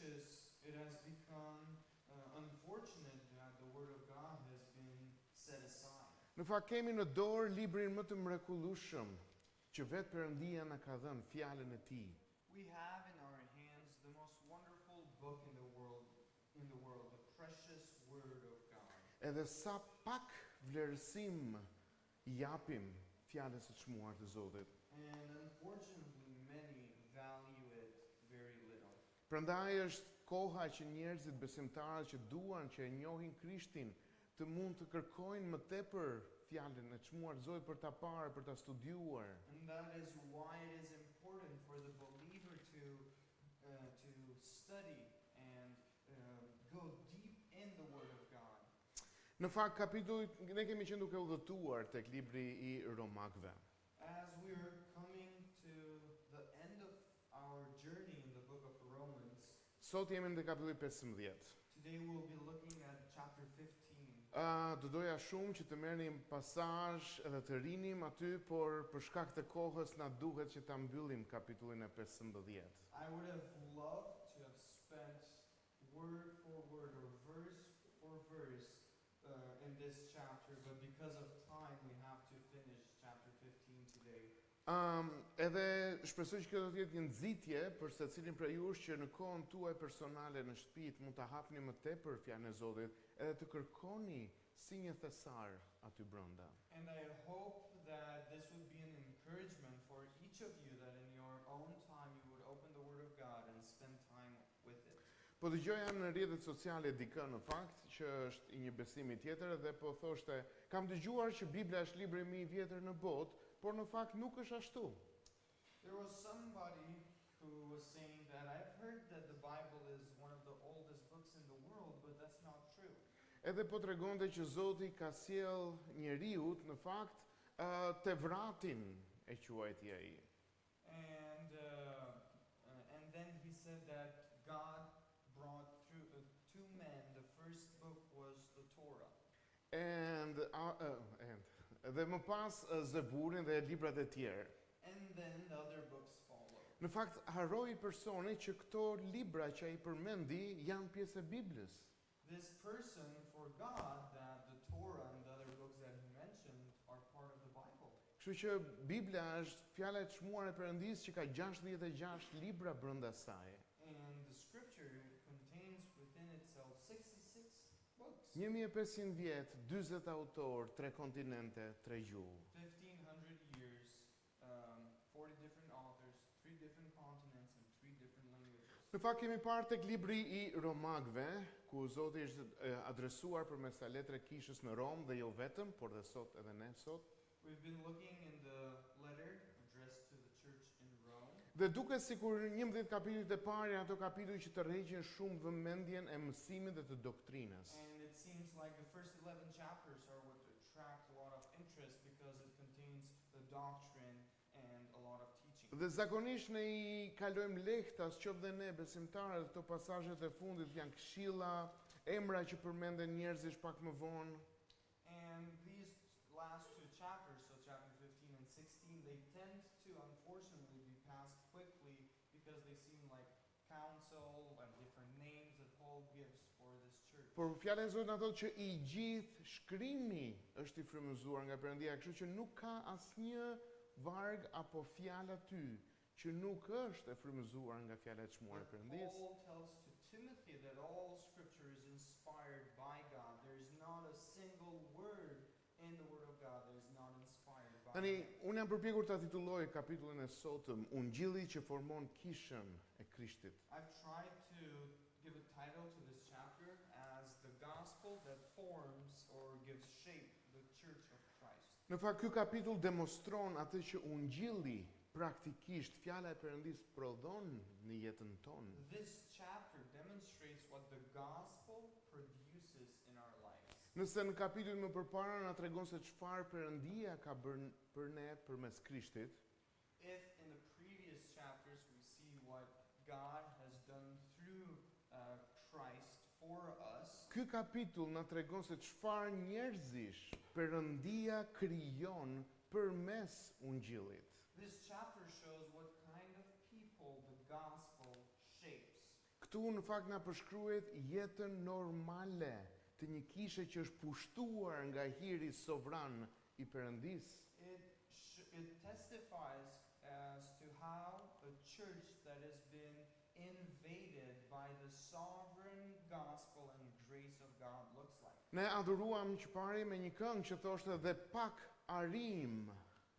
churches, it has become unfortunate that the Word of God has been set aside. Në fakt kemi në dorë librin më të mrekullueshëm që vetë Perëndia na ka dhënë, fjalën e Tij. We have in our hands the most wonderful book in the world, the precious Word of God. Edhe sa pak vlerësim I japim fjalës së çmuar të Zotit. And unfortunately, many value it very little. Prandaj është koha që njerëzit besimtarët që duan që e njohin Krishtin të mund të kërkojnë më tepër fjalën e çmuar të Zotit për ta parë, për ta studiuar. And that is why it is important for the believer to study and go deep in the Word of God. Në fakt kapitullit ne kemi qenë duke udhëtuar tek libri I Romakëve. As we are coming to the end of our journey in the book of Romans, Sot jemi në kapitulli 15. today we'll be looking at chapter 15. Do doja shumë që të merrnim pasazh edhe të rinim aty, por për shkak të kohës na duhet që ta mbyllim kapitullin e 15. I would have loved to have spent word for word or verse for verse in this chapter, but because of time we have to finish chapter 15 today. Edhe shpresoj që kjo do të jetë një nxitje për secilin prej jush që në kohën tuaj personale në shtëpi mund ta hapni më tepër fjalën e Zotit edhe të kërkoni si një thesar aty brenda. And I hope that this would be an encouragement for each of you that in your own time you would open the Word of God and spend time with it. Po dëgjoja në rrjetet sociale dikë në fakt që është I një besimi tjetër dhe po thoshte, kam dëgjuar që Bibla është libri më I vjetër në botë, por në fakt nuk është ashtu. There was somebody who was saying that I've heard that the Bible is one of the oldest books in the world, but that's not true. Edhe po tregonte që Zoti ka sjell njeriu në fakt Tevratin e quajti ai. And then he said that God brought through two men. The first book was the Torah. And dhe më pas Zeburin dhe librat e tjerë. And then the other books follow. Në fakt harroi personi që këto libra që ai përmendi janë pjesë e Biblës. This person forgot that the Torah and the other books that he mentioned are part of the Bible. Kështu që Bibla është fjala e çmuar e Perëndisë që ka 66 libra brenda saj. And the scripture contains within itself 66 books. 1500 vjet, 40 autor, 3 kontinente, 3 gjuhë. 1500 years, 40 different authors, 3 different continents and 3 different languages. Në fakt kemi parë tek libri I Romakëve, ku Zoti është adresuar përmes sa letre kishës në Rom dhe jo vetëm, por dhe sot edhe ne sot. We've been looking in the letter addressed to the church in Rome. Dhe duket sikur 11 kapitujt e parë janë ato kapituj që të rreqin shumë vëmendjen e mësimit dhe të doktrinës. And it seems like the first 11 chapters are what attract a lot of interest because it contains the doctrine and a lot of teaching. Dhe zakonisht ne I kalojmë lehtë as qoftë dhe ne besimtarët këto pasazhet e fundit janë këshilla, emra që përmenden njerëzish pak më vonë. And these last two chapters, so chapter 15 and 16, they tend to unfortunately be passed quickly because they seem like counsel and different names that Paul gives for this church. Por fjala e Zotit na thotë që I gjithë shkrimi është I frymëzuar nga Perëndia, kështu që nuk ka asnjë varg apo fjalë aty që nuk është e frymëzuar nga fjala e çmuar e Perëndisë. Paul tells to Timothy that all scripture is inspired by God. There is not a single word in the Word of God that is not inspired by Tani, God. unë jam përpjekur ta titulloj kapitullin e sotëm Ungjilli që formon kishën e Krishtit. I've tried to give a title to this chapter as the gospel that forms or gives shape the church of Christ. Në fakt ky kapitull demonstron atë që Ungjilli praktikisht fjala e Perëndisë prodhon në jetën tonë. This chapter demonstrates what the gospel produces in our lives. Nëse në kapitullin më përpara na tregon se çfarë Perëndia ka bërë për ne përmes Krishtit, If in the previous chapters we see what God has done through Christ for us, ky kapitull na tregon se çfarë njerëzish Perëndia krijon përmes Ungjillit. this chapter shows what kind of people the gospel shapes. këtu në fakt na përshkruhet jetën normale të një kishe që është pushtuar nga hiri sovran I Perëndis. It testifies as to how a church that has been invaded by the sovereign gospel and grace of God looks like. Ne adhuruam çpari me një këngë që thoshte dhe pak arim.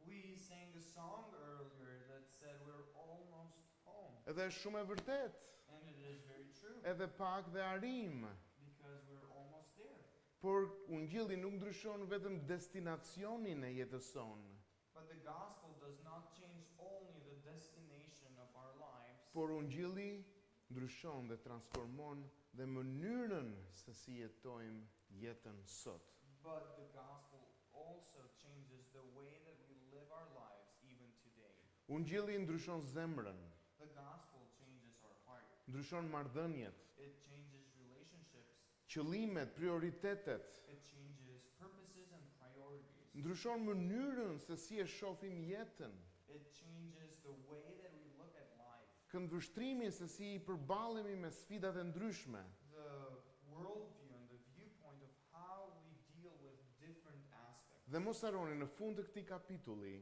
We sang a song earlier that said we're almost home. Edhe është shumë e vërtet. And it is very true. Edhe pak dhe arim. Because we're almost there. Por ungjilli nuk ndryshon vetëm destinacionin e jetës sonë, But the gospel does not change only the destination of our lives. por ungjilli ndryshon dhe transformon dhe mënyrën se si jetojmë jetën sot. But the gospel also changes the way that we live our lives even today. Ungjilli ndryshon zemrën, The gospel changes our heart. ndryshon marrëdhëniet, It changes relationships. qëllimet, prioritetet, It changes purposes and priorities. ndryshon mënyrën se si e shohim jetën, It changes the way that we look at life. këndvështrimin se si I përballemi me sfidat e ndryshme. The worldview and the viewpoint of how we deal with different aspects. Dhe mos harroni në fund të këtij kapitulli,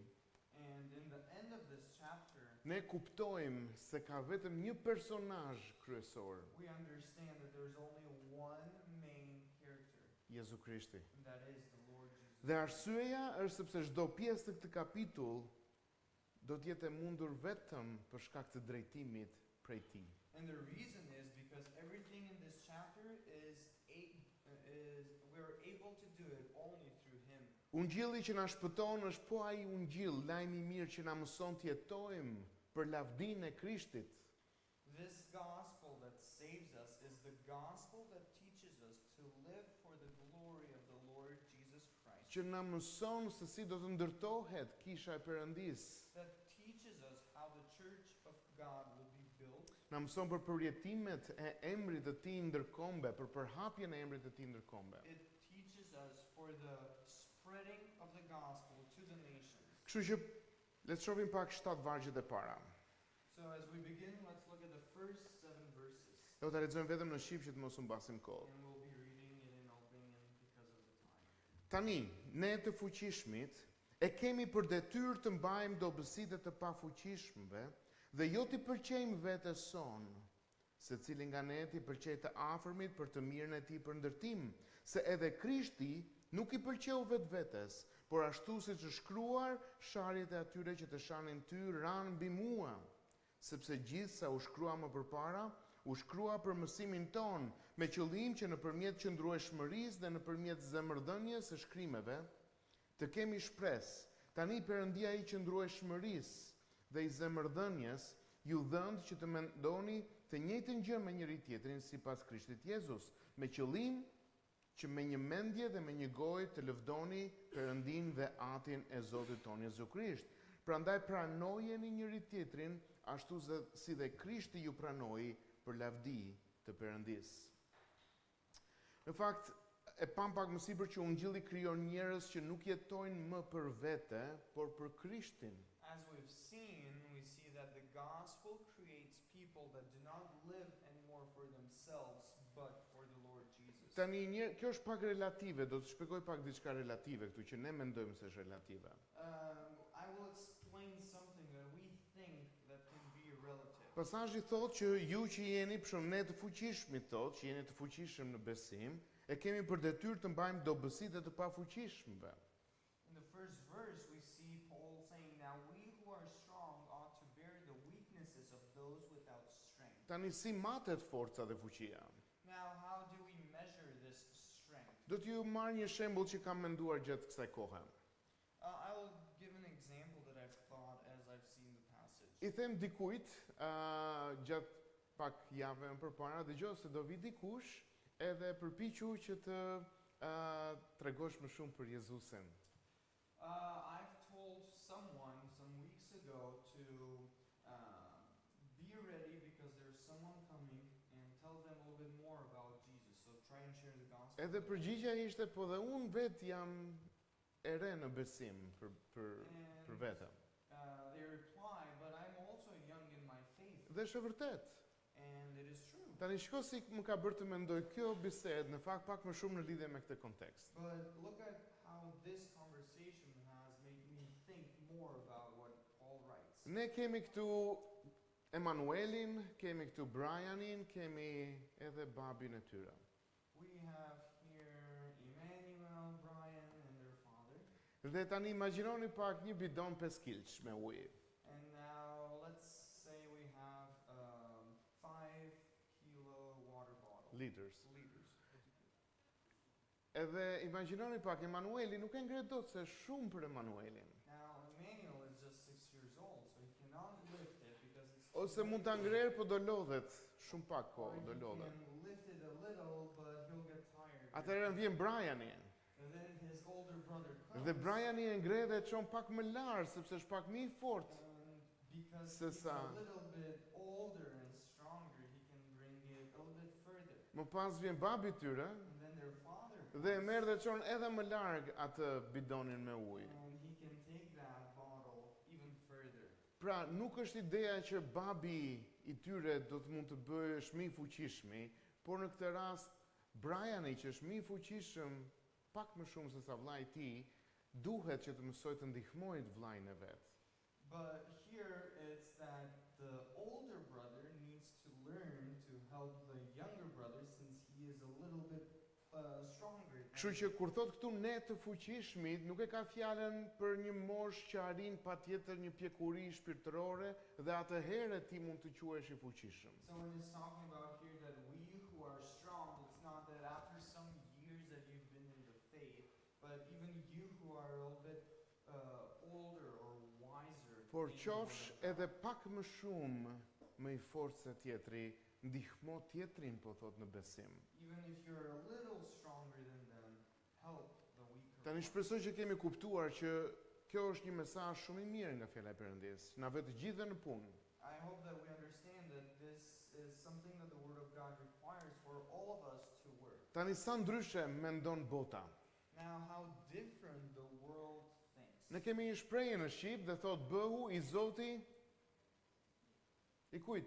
And in the end of this chapter, ne kuptojmë se ka vetëm një personazh kryesor, we understand that there's only one main character, Jezu Krishti. and that is the Lord Jesus. Dhe arsyeja është sepse çdo pjesë të këtij kapitull do të jetë e mundur vetëm për shkak të drejtimit prej Tij. And the reason is because everything in this chapter we're able to do it only through Him. Ungjilli që na shpëton është po ai ungjill, lajmi I mirë që na mëson të jetojmë për lavdinë e Krishtit. This gospel that saves us is the gospel that teaches us to live for the glory of the Lord Jesus Christ. Që na mëson se si do të ndërtohet kisha e Perëndis. That teaches us how the church of God will be built. Na mëson për përjetimet e emrit të Tij ndërkombë, për përhapjen e emrit të Tij ndërkombë. It teaches us for the spreading of the gospel to the nations. Kështu që le të shohim pak 7 vargjet e para. So as we begin, let's look at the first 7 verses. Do ta lexojmë vetëm në shqip që të mos u mbasim kohë. And we'll be reading it in Albanian because of the time. Tani, ne të fuqishmit e kemi për detyrë të mbajmë dobësitë të pafuqishmëve dhe jo t'i pëlqejmë vetes sonë, secili nga ne t'i pëlqej të afërmit për të mirën e tij për ndërtim, se edhe Krishti nuk I pëlqeu vetvetes, por ashtu siç është shkruar, sharjet e atyre që të shanin ty ranë mbi mua, sepse gjithë sa u shkrua më përpara, u shkrua për mësimin ton, me qëllim që nëpërmjet qëndrueshmërisë dhe nëpërmjet zemërdhënies së shkrimeve, të kemi shpresë. Tani Perëndia I qëndrueshmërisë dhe I zemërdhënies ju dhënd që të mendoni të njëjtën gjë me njëri tjetrin sipas Krishtit Jezus, me qëllim që me një mendje dhe me një gojë të lëvdoni Perëndin dhe Atin e Zotit ton Jezu Krisht. Prandaj pranojeni njëri tjetrin ashtu si dhe Krishti ju pranoi për lavdi të Perëndis. Në fakt, e pam pak më sipër që ungjilli krijon njerëz që nuk jetojnë më për vete, por për Krishtin. As we've seen, we see that the gospel creates people that do not live anymore for themselves, but for the Lord Jesus. Tani kjo është pak relative, do të shpjegoj pak diçka relative këtu që ne mendojmë se është relative. I will explain something that we think that can be relative. Pasazhi thotë që ju që jeni për shembull ne të fuqishmit, thotë që jeni të fuqishëm në besim, e kemi për detyrë të mbajmë dobësitë të pafuqishmëve. In the first verse, we see Paul saying, "Now we who are strong ought to bear the weaknesses of those without strength." Tani si matet forca dhe fuqia? Now, how do we measure this strength? Do t'ju marr një shembull që kam menduar gjatë kësaj kohe. I will give an example that I've thought as I've seen the passage. I them dikujt gjatë pak javëve më përpara, dëgjoj se do vi dikush edhe përpiqu që të tregosh më shumë për Jezusin. I've told someone some weeks ago to be ready because there's someone coming and tell them a little bit more about Jesus. So try and share the gospel. Edhe përgjigja ishte, po dhe unë vet jam e re në besim për vetëm. They reply, but I'm also young in my faith. Dhe është e vërtet. And it is true. Tani shiko si më ka bërë të mendoj kjo bisedë në fakt pak më shumë në lidhje me këtë kontekst. But look at how this conversation has made me think more about what Paul writes. Ne kemi këtu Emanuelin, kemi këtu Brianin, kemi edhe babin e tyre. We have here Emmanuel, Brian, and their father. Dhe tani imagjinoni pak një bidon 5 kilç me ujë. And now let's say we have 5 kilo water bottle. Liters. Liters. Edhe imagjinoni pak Emanueli nuk e ngre dot se shumë për Emanuelin. Now Emmanuel is just 6 years old, so he cannot lift it because it's Ose mund ta ngrer po do lodhet shumë pak or kohë, do he lodhet. can lift it a little, but he'll get tired. Atëherë vjen Briani. And then his older brother comes. Dhe Briani e ngre dhe e çon pak më lart sepse është pak më i fortë. And because Se he's sa. a little bit older and stronger, he can bring it a little bit further. Më pas vjen babi i tyre And then their father dhe e comes, merr dhe çon edhe më larg atë bidonin me ujë. and he can take that bottle even further. Pra, nuk është ideja që babi i tyre do të mund të bëhesh më i fuqishëm, por në këtë rast Briani që është më i fuqishëm pak më shumë se sa vllai i tij, duhet që të mësoj të ndihmojë vllain e vet. But here it's that the older brother needs to learn to help the younger brother since he is a little bit stronger. Kështu që kur thot këtu ne të fuqishmit, nuk e ka fjalën për një moshë që arrin patjetër një pjekuri shpirtërore dhe atëherë ti mund të quhesh i fuqishëm. So when it's talking about here that we who are strong, it's not that after some years that you've been in the faith, but even you who are a little bit older or wiser. Por in the qofsh Word of God. edhe pak më shumë më i fortë se tjetri, ndihmo tjetrin po thot në besim. Even if you're a little stronger than them, help the weaker. Tani one. shpresoj që kemi kuptuar që kjo është një mesazh shumë i mirë nga fjala e Perëndis. Na vë të gjithë në punë. I hope that we understand that this is something that the Word of God requires for all of us to work. Tani sa ndryshe mendon bota. Now, how different the world thinks. Ne kemi një shprehje në Shqip dhe thot bëhu i Zoti i kujt?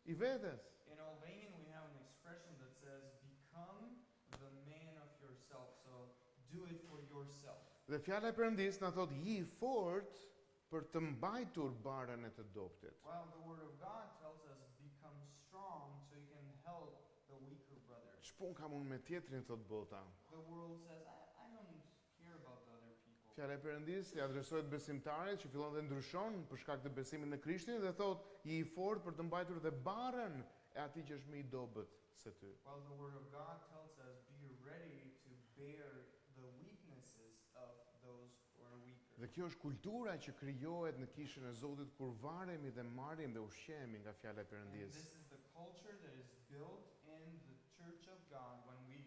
I vetes. In Albanian, we have an expression that says, become the man of yourself. So, do it for yourself. Dhe fjala e Perëndis na thot je i fortë për të mbajtur barën e të dobtit. While the Word of God tells us, become strong so you can help the weaker brother. Ç'pun kam unë me tjetrin thot bota. The world says, I don't care about the other people. Fjala e Perëndis i adresohet besimtarit që fillon dhe ndryshon për shkak të besimit në Krishtin dhe thot je i fortë për të mbajtur dhe barën e atij që është më i dobët se ty. While the Word of God tells us, be ready to bear the weaknesses of those who are weaker. Dhe kjo është kultura që krijohet në kishën e Zotit kur varemi dhe marrim dhe ushqehemi nga fjala e And Perëndis. this is the culture that is built in the church of God when we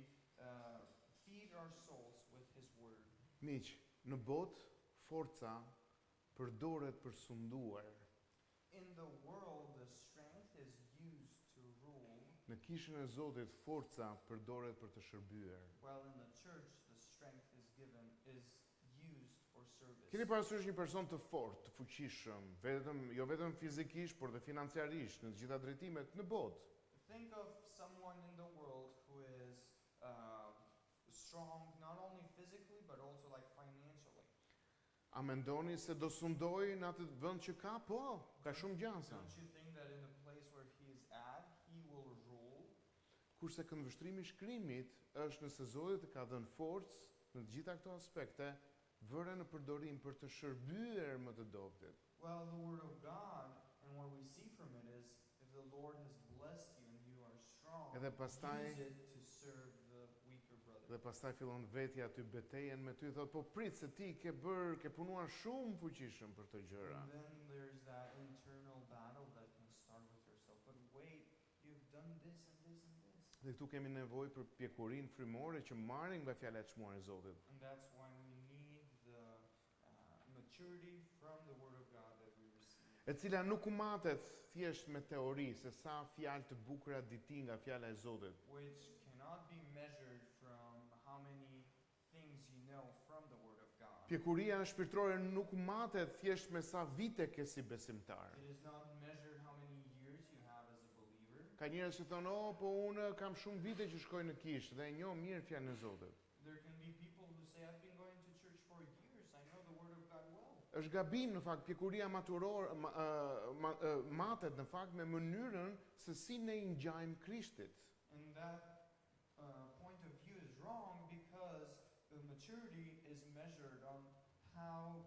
feed our souls with His Word. Miq, në botë forca përdoret për sunduar. In the world, the strength is used to rule, Në kishën e Zotit forca përdoret për të shërbyer. while in the church, the strength is used for service. Keni parasysh një person të fortë, të fuqishëm, jo vetëm fizikisht, por dhe financiarisht në të gjitha drejtimet në botë. Think of someone in the world who is strong, not only physically, but also like financially. A mendoni se do sundoj në atë vend që ka? Po, ka shumë gjansa. Don't you think that in the place where he is at, he will rule? Kurse këndvështrimi i shkrimit është nëse Zoti të ka dhënë forcë në të gjitha këto aspekte, vëre në përdorim për të shërbyer më të dobtit. Well, the Word of God, and what we see from it is, if the Lord has blessed you and you are strong, Edhe pastaj use it to serve the weaker brother. dhe pastaj fillon vetja aty betejën me ty, thot po prit se ti ke punuar shumë fuqishëm për këto gjëra. And then there's that internal battle that can start with yourself. But wait, you've done this and this and this. Dhe këtu kemi nevojë për pjekurinë frymore që marrin nga fjala e çmuar e Zotit. And that's why we need the maturity from the Word of God that we receive. E cila nuk u matet thjesht me teori, se sa fjalë të bukura diti nga fjala e Zotit. Which cannot be measured from how many things you know from the Word of God. Pjekuria shpirtërore nuk u matet thjesht me sa vite ke si besimtar. It is not measured how many years you have as a believer. Ka njerëz që thonë, "Oh, po unë kam shumë vite që shkoj në kishë dhe e njoh mirë fjalën e Zotit." There can be people who say, I've been going to church for years, I know the Word of God well. Është gabim në fakt pjekuria matet në fakt me mënyrën se si ne i ngjajmë Krishtit. And that point of view is wrong because the maturity is measured on how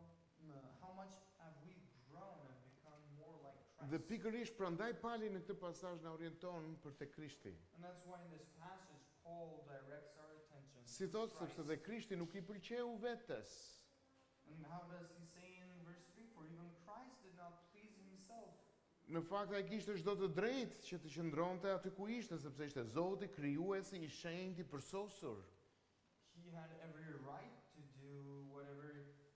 much have we grown and become more like Dhe Christ. pikërisht prandaj Pali në këtë pasazh na orienton për te Krishti. And that's why in this passage Paul directs our attention Si to thot Christ. sepse dhe Krishti nuk i pëlqeu vetes. And how does he say in verse 3, for even Christ did not please himself. Në fakt ai kishte çdo të drejtë që të qëndronte aty ku ishte sepse ishte Zoti krijuesi i shenjtë i përsosur. He had every right to do whatever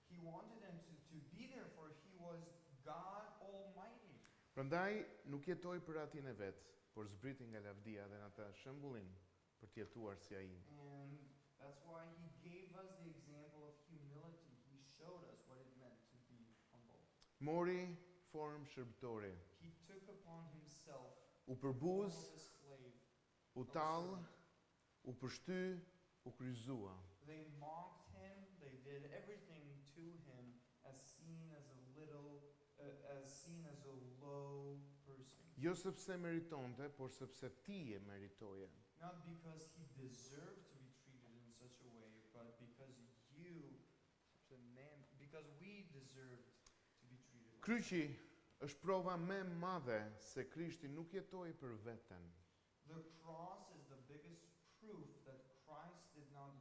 he wanted and to be there, for he was God Almighty. Prandaj nuk jetoi për atin e vet, por zbriti nga lavdia dhe na ta shembullin për të jetuar si ai. And that's why he gave us the example of humility. He showed us what it meant to be humble. Mori formë shërbëtore, He took upon himself u the form përbuz, of a slave. u tall, u përshty, u kryzua. They mocked him, they did everything to him as seen as a low person. Jo sepse meritonte, por sepse ti e meritoje. Not because he deserved to be treated in such a way, but because because we deserved to be treated like Kryqi është prova më e madhe se Krishti nuk jetoi për veten. The cross is the biggest proof that Christ did not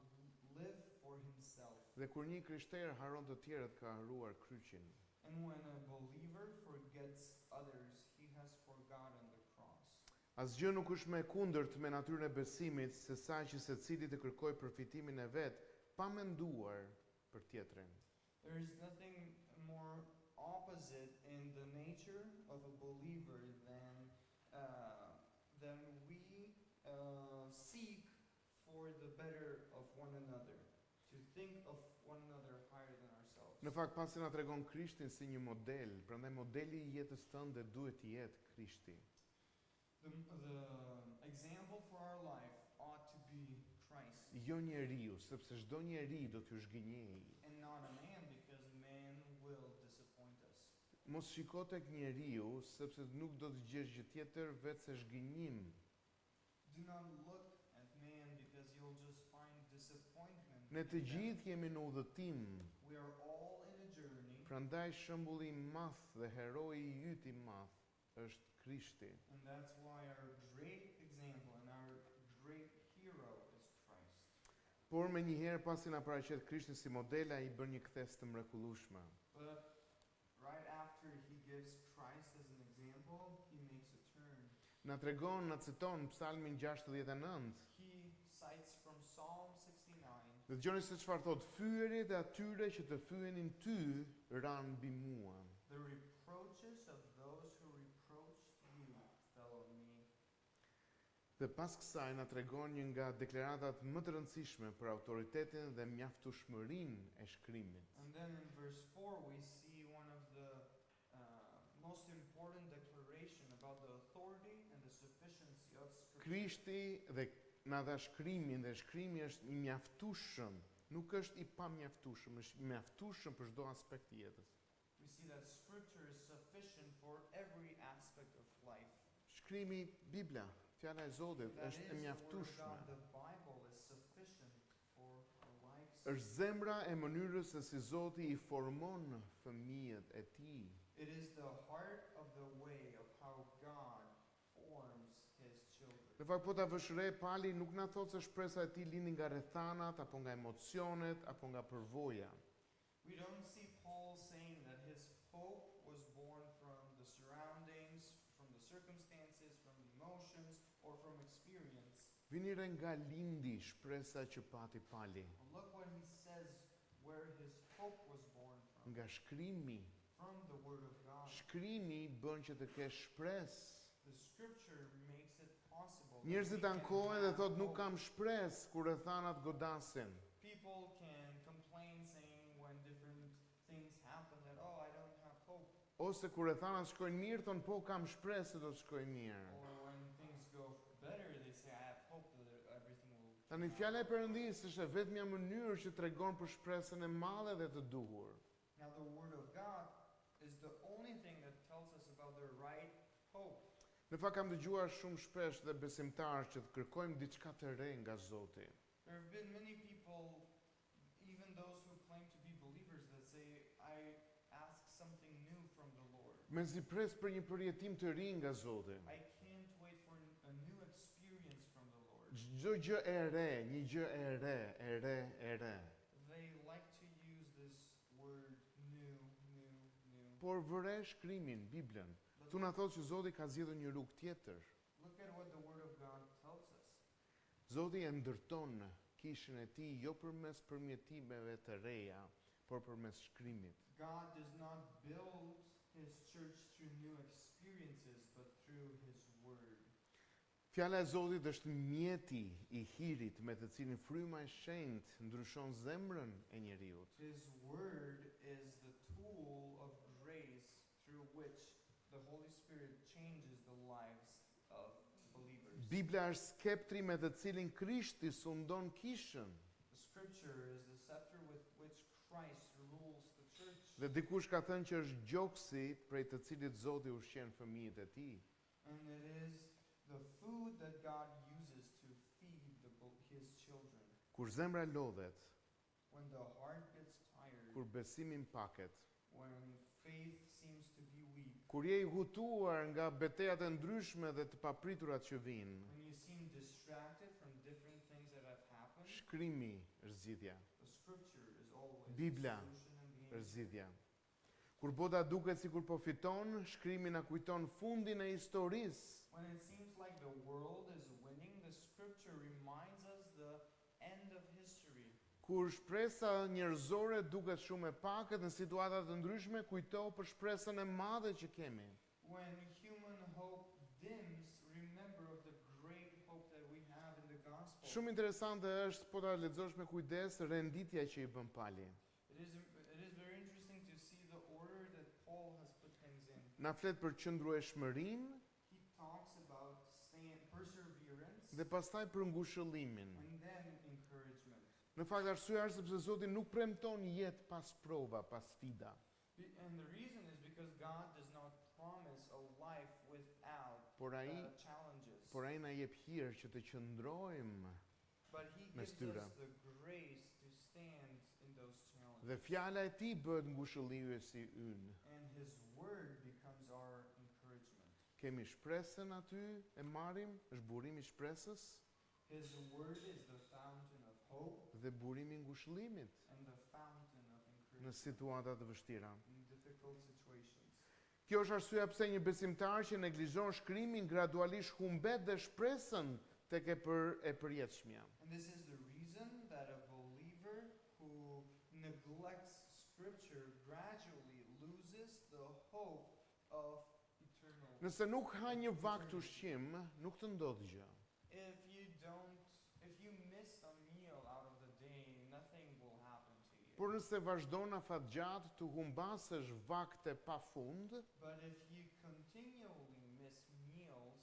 live for himself. Dhe kur një krishter haron të tjerët ka haruar kryqin. And when a believer forgets others, he has forgotten the cross. Asgjë nuk është më e kundërt me natyrën e besimit se sa që secili të kërkojë përfitimin e vet pa menduar për tjetrin. There is nothing more opposite in the nature of a believer than we seek for the better of one another, to think of one another higher than ourselves. Në fakt pasi na tregon Krishtin si një model, prandaj modeli i jetës tënde duhet të jetë Krishti. The example for our life ought to be Christ Jo njeriu, sepse çdo njeri do t'ju zhgënjejë. and not a man, because man will disappoint us. Mos shiko tek njeriu, sepse nuk do të gjesh gjë tjetër veç se zhgënjim. Do not look at man, because you'll just find disappointment. Ne të in them. gjithë jemi në udhëtim. We are all in a journey, Prandaj shembulli i madh dhe heroi i yt i madh është Krishti. and that's why our great example and our great hero is Christ. Por me njëherë pasi na paraqet Krishti si model, ai bën një kthes të mrekullueshme. But right after he gives Christ as an example, he makes a turn. Na tregon, na citon Psalmin 69. He cites from Psalm 69. Dhe dëgjoni se çfarë thot: "Fyërit e atyre që të fyenin ty ran mbi mua." The reproaches of those who reproached you fell on me. Dhe pas kësaj na tregon një nga deklaratat më të rëndësishme për autoritetin dhe mjaftueshmërinë e shkrimit. And then in verse 4 we see one of the most important declaration about the authority and the sufficiency of Scripture. Krishti dhe na dha shkrimin dhe shkrimi është i mjaftueshëm, nuk është i pamjaftueshëm, është i mjaftueshëm për çdo aspekt të jetës. We see that Scripture is sufficient for every aspect of life. Shkrimi Bibla, fjala e Zotit That është is e the Word of mjaftueshme. God. The Bible is sufficient for our lives. Është zemra e mënyrës se si Zoti i formon fëmijët e tij. It is the heart of the way of how God forms his children. Në fakt po ta vësh re, Pali nuk na thot se shpresa e tij lindi nga rrethanat apo nga emocionet apo nga përvoja. We don't see Paul saying that his hope was born from the surroundings, from the circumstances, from emotions, or from experience. Vini re nga lindi shpresa që pati Pali, And look what he says where his hope was born from. nga shkrimi. From the Word of God. Shkrimi bën që të kesh shpresë. The Scripture makes it possible. that Njerëzit we can ankohen dhe have thot nuk hope. kam shpresë kur rrethanat godasin. People can complain saying when different things happen that, oh, I don't have hope. Ose kur rrethanat shkojnë mirë, thon po kam shpresë se do të shkojë mirë. Or when things Tani fjala e Perëndisë është e vetmja mënyrë që tregon për shpresën e madhe dhe të duhur. Now the Word of God is the only thing that tells us about the right hope. Në fakt kam dëgjuar shumë shpesh dhe besimtarë që të kërkojmë diçka të re nga Zoti. There have been many people, even those who claim to be believers, that say, I ask something new from the Lord. Mezi pres për një përjetim të ri nga Zoti. I can't wait for a new experience from the Lord. Çdo gjë e re, një gjë e re, e re, e re. They like to use this word new. Por vëre shkrimin, Biblën. Tu na thotë që Zoti ka zgjedhur një rrugë tjetër. Look at what the Word of God tells us. Zoti e ndërton kishën e tij jo përmes përmjetimeve të reja, por përmes shkrimit. God does not build His church through new experiences, but through His Word. Fjala e Zotit është mjeti i hirit me të cilin fryma e shenjtë ndryshon zemrën e njeriu. His Word is the tool of grace through which the Holy Spirit changes the lives of believers. Bibla është skeptri me të cilin Krishti sundon kishën. The Scripture is the scepter with which Christ rules the church. Dhe dikush ka thënë që është gjoksi prej të cilit Zoti ushqen fëmijët e tij. And it is the food that God uses to feed His children. Kur zemra lodhet, When the heart gets tired, kur besimi mpaket, when faith seems to be weak, kur je i hutuar nga betejat e ndryshme dhe të papriturat që vijnë, when you seem distracted from different things that have happened, shkrimi është zgjidhja. the Scripture is always Biblia the solution and the është answer. zgjidhja. Kur bota duket sikur po fiton, shkrimi na kujton fundin e historisë. When it seems like the world is winning, the Scripture reminds us the end of history. Kur shpresa njerëzore duket shumë e pakët në situata të ndryshme, kujto për shpresën e madhe që kemi. When human hope dims, remember of the great hope that we have in the gospel. Shumë interesante është, po ta lexosh me kujdes, renditja që i bën Pali. It is very interesting to see the order that Paul has put things in. Na flet për qëndrueshmërinë He talks about perseverance dhe pastaj për ngushëllimin. and then encouragement. Në fakt arsyeja është sepse Zoti nuk premton jetë pas prova, pas sfida. And the reason is because God does not promise a life without Por ai challenges. na jep hir që të qëndrojmë But He mes gives tyre. us the grace to stand in those challenges. Dhe fjala e tij bëhet ngushëlliuesi ynë. And His Word becomes our encouragement. Kemi shpresën aty, e marrim, është burimi i shpresës His Word is the fountain of hope dhe burimi i ngushëllimit and the fountain of në encouragement situata të vështira. in difficult situations. Kjo është arsyeja pse një besimtar që neglizhon shkrimin gradualisht humbet dhe shpresën tek e përjetshmja. And this is the reason that a believer who neglects Scripture gradually loses the hope of eternal. Nëse nuk ha një vakt ushqim, nuk të ndodh gjë. If you miss a meal out of the day, nothing will happen to you. Por nëse vazhdon afatgjatë të humbasësh vakte pafund, But if you continually miss meals,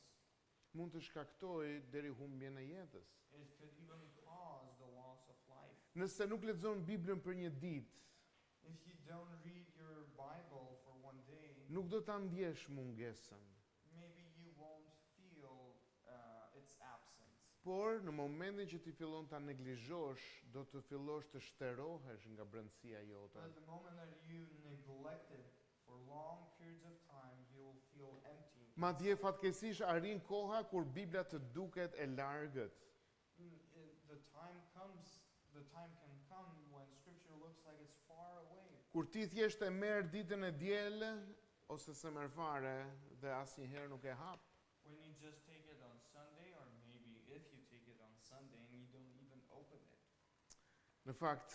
mund të shkaktojë deri humbjen e jetës. it could even cause the loss of life. Nëse nuk lexon Biblën për një ditë, If you don't read your Bible for one day, nuk do ta ndjesh mungesën. maybe you won't feel its absence. Por në momentin që ti fillon ta neglizhosh, do të fillosh të shterohesh nga brendësia jote. But at the moment that you neglect it for long periods of time, you will feel empty. Madje fatkeqësisht arrin koha kur Bibla të duket e largët. The time can come when Scripture looks like it's far away. Kur ti thjesht e merr ditën e diel ose s'e merr fare dhe asnjëherë nuk e hap. When you just take it on Sunday, or maybe if you take it on Sunday and you don't even open it. Në fakt,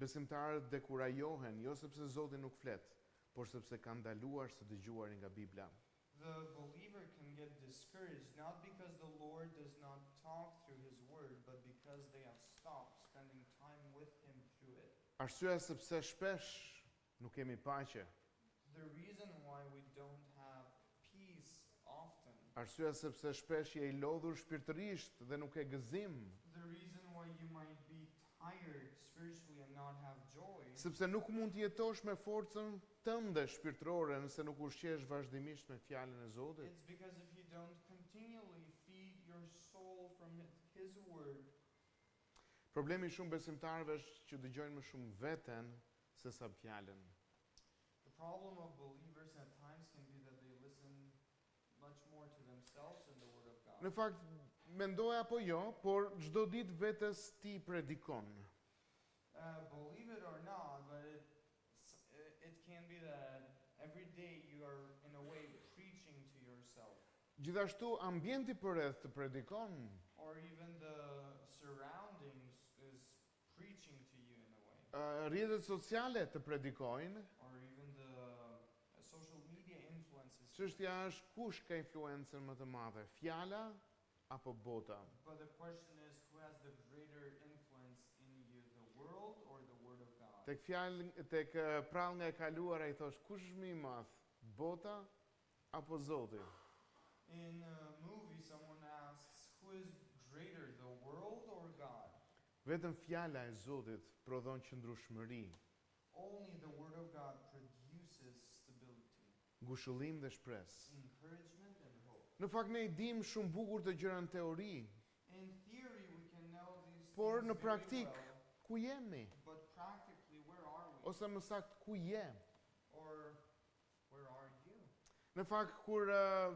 besimtarët dekurajohen jo sepse Zoti nuk flet, por sepse kanë ndaluar së dëgjuarin nga Bibla. The believer can get discouraged not because the Lord does not talk through His Word, but because they have stopped spending time with Him through it. Arsyeja sepse shpesh nuk kemi paqe, The reason why we don't have peace often Arsyeja sepse shpesh je I lodhur shpirtërisht dhe nuk ke gëzim. The reason why you might be tired spiritually and not have joy Sepse nuk mund të jetosh me forcën tënde shpirtërore nëse nuk ushqesh vazhdimisht me fjalën e Zotit. it's because if you don't continually feed your soul from his word, Problemi I shumë besimtarëve është që dëgjojnë më shumë veten se sa fjalën. the problem of believers at times can be that they listen much more to themselves than the word of God. Në fakt, mendoj apo jo, por çdo ditë vetes ti predikon. Believe it or not, but it can be that every day you are in a way preaching to yourself, Gjithashtu ambienti përreth të predikon. or even the surroundings is preaching to you in a way, Rrjetet sociale të predikojnë. or even the social media influences. Çështja është kush ka influencën më të madhe, fjala apo bota? But the question is, who has the greater influence in you, the world or the word of God? Tek prallë nga e kaluara I thosh, kush është më I madh, bota apo Zoti? In a movie, someone asks, who is greater, the world or God? Vetëm fjala e Zotit prodhon qëndrueshmëri, Only the word of God produces stability, ngushëllim dhe shpresë. encouragement and hope. Në fakt ne I dim shumë bukur të gjëra në teori, In theory, we can know these por things në very praktik well, ku jemi? but practically, where are we? Ose më saktë ku je? Or where are you? Në fakt kur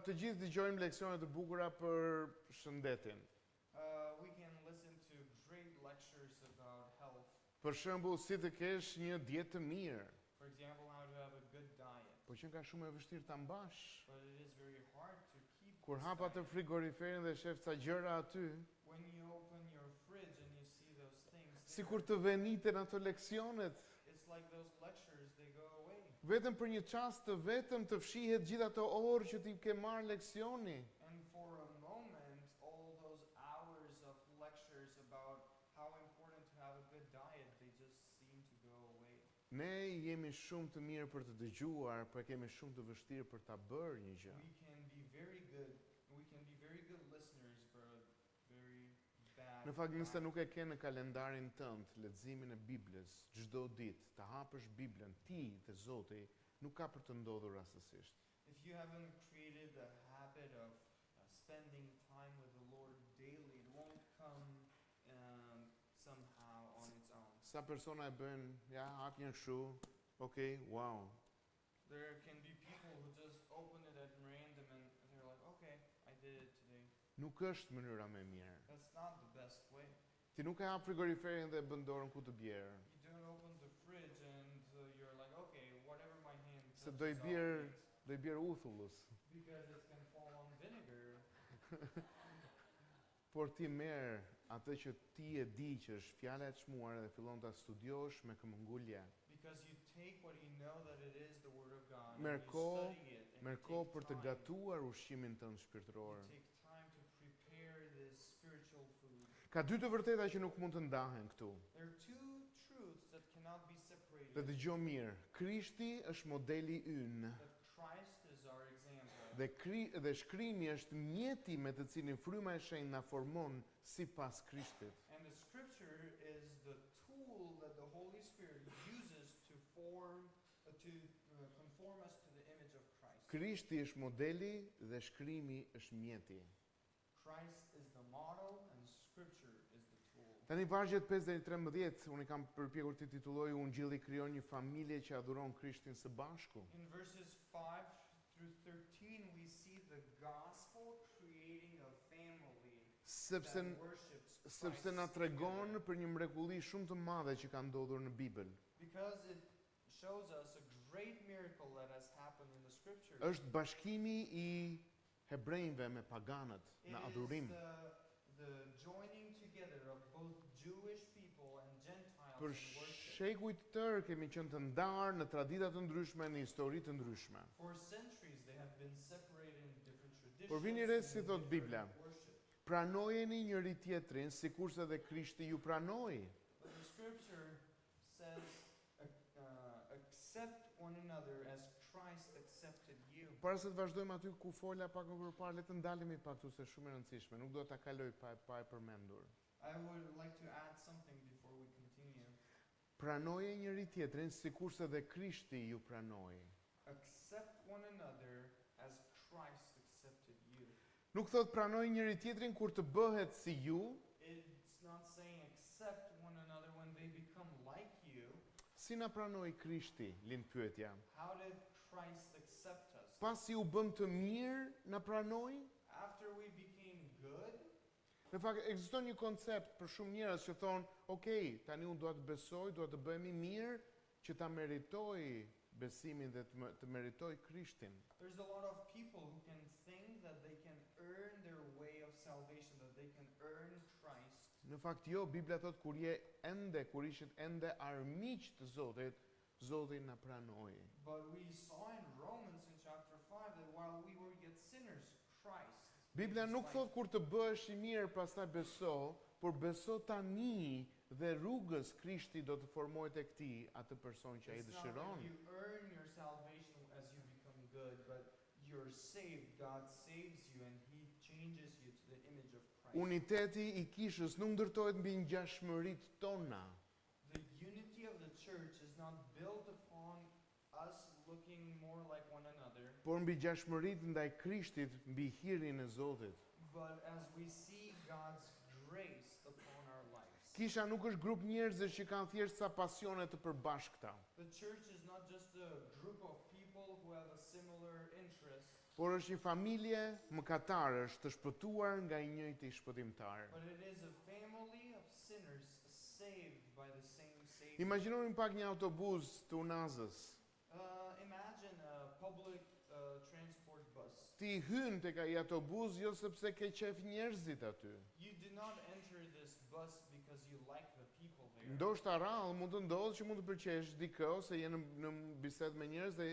të gjithë dëgjojmë leksione të bukura për shëndetin. We can listen to great lectures about health. Për shembull, si të kesh një dietë të mirë, For example, how to have a good diet. por që ka shumë e vështirë ta mbash. But it is very hard to keep Kur this hap atë diet. frigoriferin dhe shef ca gjëra aty, When you open your fridge and you see those things, sikur there, të veniten ato leksionet, it's like those lectures, they go away. vetëm për një çast të vetëm të fshihet gjithë ato orë që ti ke marrë leksioni. And for a moment, all those hours of lectures about how important to have a good diet, they just seem to go away. Ne jemi shumë të mirë për të dëgjuar, por kemi shumë të vështirë për ta bërë një gjë. We can be very good listeners, but very bad. Në fakt nëse practice. nuk e ke në kalendarin tënd leximin e Biblës çdo ditë, të hapësh Biblën ti te Zoti, nuk ka për të ndodhur rastësisht. If you haven't created the habit of spending time with the Lord daily, it won't come somehow on its own. Sa persona e bën, ja, hap një kështu, okay, wow. There can be people who just open it at random and they're like, okay, I did it today. Nuk është mënyra më e mirë. That's not the best way. Ti nuk e hap frigoriferin dhe bën dorën ku të bjerë. You don't open the fridge and you're like, okay, whatever my hand Se touches, do I I'll bjerë, eat. do I bjerë uthullës. Because it can fall on vinegar. Por ti merr atë që ti e di që është fjala e çmuar dhe fillon ta studiosh me këmbëngulje. Because you take what you know that it is the word of God Merr and you kohë- study it and Merr you kohë take për të time. gatuar ushqimin tënd shpirtëror. You take time to prepare this spiritual food. Ka dy të vërteta që nuk mund të ndahen këtu. There are two truths that cannot be separated. Dhe dëgjoj mirë, Krishti është modeli ynë. That Christ is our example. Dhe shkrimi është mjeti me të cilin fryma e shenjtë na formon sipas Krishtit. And the scripture is the tool that the Holy Spirit uses to conform us to the image of Christ. Krishti është modeli dhe shkrimi është mjeti. Christ is the model and scripture is the tool. Tani vargjet 5 deri 13, unë kam përpjekur të titulloj Ungjilli krijon një familje që adhuron Krishtin së bashku. In verses 5 through 13 we see the gospel creating a family Sepse that worships sepse Christ na tregon together. për një mrekulli shumë të madhe që ka ndodhur në Bibël. Because it shows us a great miracle that has happened in the scriptures. Është bashkimi I hebrejve me paganët It në is adhurim. the joining together of both Jewish people and Gentiles Për in worship. shekuj të tërë kemi qenë të ndarë në tradita të ndryshme, në histori të ndryshme. For centuries they have been separated in different traditions. Por vini re and si in thot different Bibla. worship. Pranojeni njëri tjetrin sikurse edhe Krishti ju pranoi. But the scripture says, accept one another as Christ accepted you. Para se të vazhdojmë aty ku fola pak më përpara, le të ndalemi pa tu se shumë e rëndësishme. Nuk do ta kaloj pa e përmendur. I would like to add something before we continue. Pranoje njëri tjetrin sikurse dhe Krishti ju pranoi. Accept one another as Christ accepted you. Nuk thot pranoj njëri tjetrin kur të bëhet si ju, It's not saying accept one another when they become like you. si na pranoi Krishti, lind pyetja. How did Christ accept us? Pasi u bëm të mirë, na pranoi? After we became good? Në fakt ekziston një koncept për shumë njerëz që thonë, "Ok, tani unë dua të besoj, dua të bëhemi mirë që ta meritoj besimin dhe të meritoj Krishtin." There's a lot of people who can think that they can earn their way of salvation, that they can earn Christ. Në fakt jo, Biblia thot kur ishit ende armiq të Zotit, Zoti na pranoi. But we saw in Romans in chapter 5 that while we were yet sinners, Christ. Biblia nuk thot kur të bëhesh i mirë pastaj beso, por beso tani dhe rrugës Krishti do të formojë tek ti atë person që ai It's not dëshiron. that you earn your salvation as you become good, but you're saved. God saves you and He changes you to the image of Christ. Uniteti i kishës nuk ndërtohet mbi ngjashmëritë tona. The unity of the church is not built upon us looking more like one another, Por mbi ngjashmëritë ndaj Krishtit, mbi hirin e Zotit. but as we see God's grace upon our lives. Kisha nuk është grup njerëzish që kanë thjesht sa pasione të përbashkëta, The church is not just a group of people who have a similar interest, por është një familje mëkatarësh të shpëtuar nga i njëjti shpëtimtar. but it is a family of sinners saved by the same Savior. Imagjinoni pak një autobus të Unazës. Imagine a public transport bus. Ti hyn tek ai autobus jo sepse ke qef njerëzit aty. You do not enter this bus because you like the people there. Ndoshta rrallë mund të ndodhë që mund të pëlqesh dikë ose je në bisedë me njerëz dhe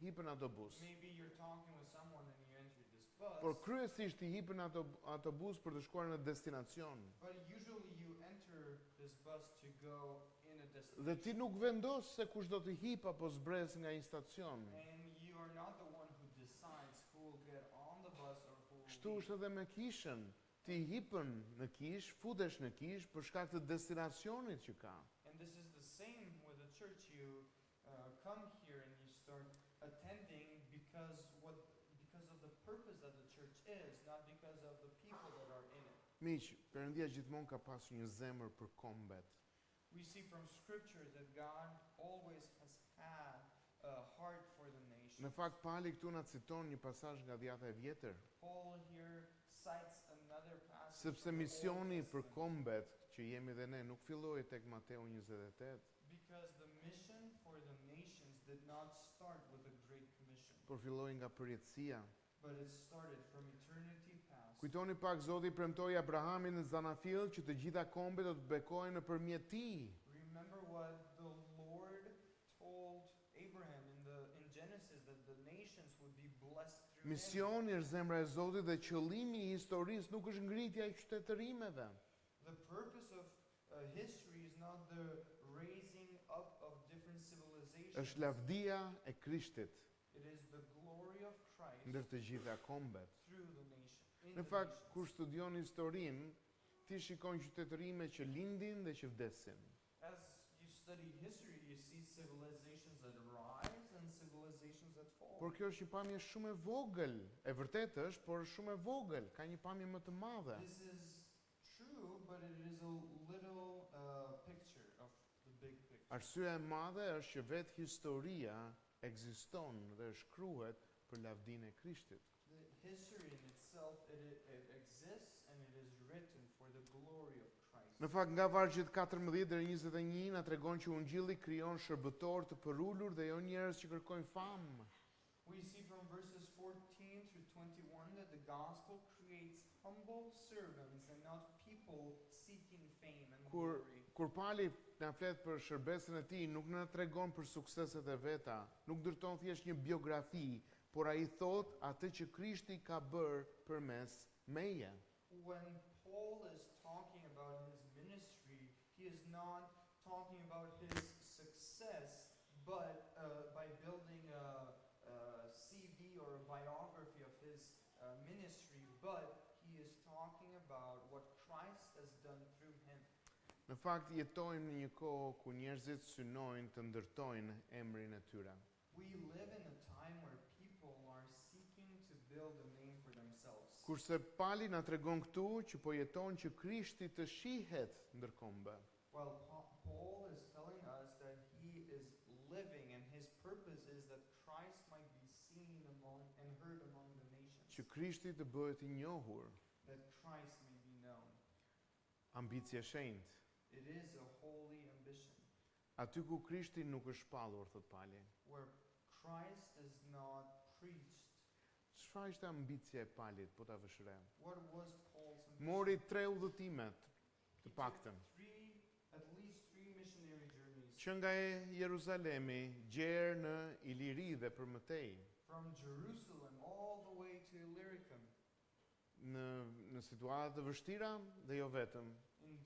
hipën autobus. Maybe you're talking with someone and you enter this bus. Por kryesisht i hipën autobus për të shkuar në destinacion. But usually you enter this bus to go in a destination. Dhe ti nuk vendos se kush do të hip apo zbres nga një stacion. And you are not the one who decides who will get on the bus or who will Kështu leave. është edhe me kishën. Ti hipën në kish, futesh në kish për shkak të destinacionit që ka. And this is the same with the church. You come here and you start attending because of the purpose that the church is, not because of the people that are in it. Miq, Perëndia gjithmonë ka pasur një zemër për kombet. We see from scripture that God always has had a heart for the nation. Në fakt Pali këtu na citon një pasazh nga Dhjata e Vjetër, Paul here cites another passage sepse from the Old misioni për Testament, kombet që jemi dhe ne nuk filloi tek Mateu 28, because the mission for the nations did not start with the Great Commission, por filloi nga përjetësia. but it started from eternity past. Kujtoni pak Zoti premtoi Abrahamin në Zanafill që të gjitha kombet do të bekohen nëpërmjet tij. Remember what the Lord told Abraham in Genesis, that the nations would be blessed through him. Misioni është zemra e Zotit dhe qëllimi i historisë nuk është ngritja e qytetërimeve. The purpose of history is not the raising up of different civilizations. Është lavdia e Krishtit It is the glory of Christ ndër të gjitha kombet. through the nation. In Në the fakt, nations. kur studion historinë, ti shikon qytetërime që lindin dhe që vdesin. As you study history, you see civilizations that rise and civilizations that fall. Por kjo është një pamje shumë e vogël. E vërtetë është, por është shumë e vogël. Ka një pamje më të madhe. This is true, but it is a little picture of the big picture. Arsyeja e madhe është që vetë historia ekziston dhe shkruhet për lavdinë e Krishtit. The history in itself, it exists and it is written for the glory of Christ. Në fakt, nga vargjet 14 deri 21 na tregon që Ungjilli krijon shërbëtor të përulur dhe jo njerëz që kërkojnë famë. We see from verses 14 through 21 that the gospel creates humble servants and not people seeking fame and Kur glory. kur Pali na flet për shërbesën e tij, nuk na tregon për sukseset e veta, nuk ndërton thjesht një biografi, por ai thot atë që Krishti ka bërë përmes meje. When Paul is talking about his ministry, he is not talking about his success, but by building but he is talking about what Christ has done through him. Në fakt jetojmë në një kohë ku njerëzit synojnë të ndërtojnë emrin e tyre. We live in a time where people are seeking to build a name for themselves. Kurse Pali na tregon këtu që po jeton që Krishti të shihet ndërkombë. Well, Paul is telling us that he is living and his purpose is that Christ might be seen among and heard among the nations. Që Krishti të bëhet i njohur. That Christ may be known. Ambicie shenjtë. It is a holy ambition. Aty ku Krishti nuk është shpallur, thot Pali. Where Christ is not preached. Çfarë ishte ambicia e Palit, po ta vëshre? What was Paul's ambition? Mori 3 udhëtimet, të paktën. At least 3 missionary journeys. Që nga Jeruzalemi, gjerë në Iliri dhe përmëtej. From Jerusalem all the way to Illyricum. Në situatë të vështira dhe jo vetëm. In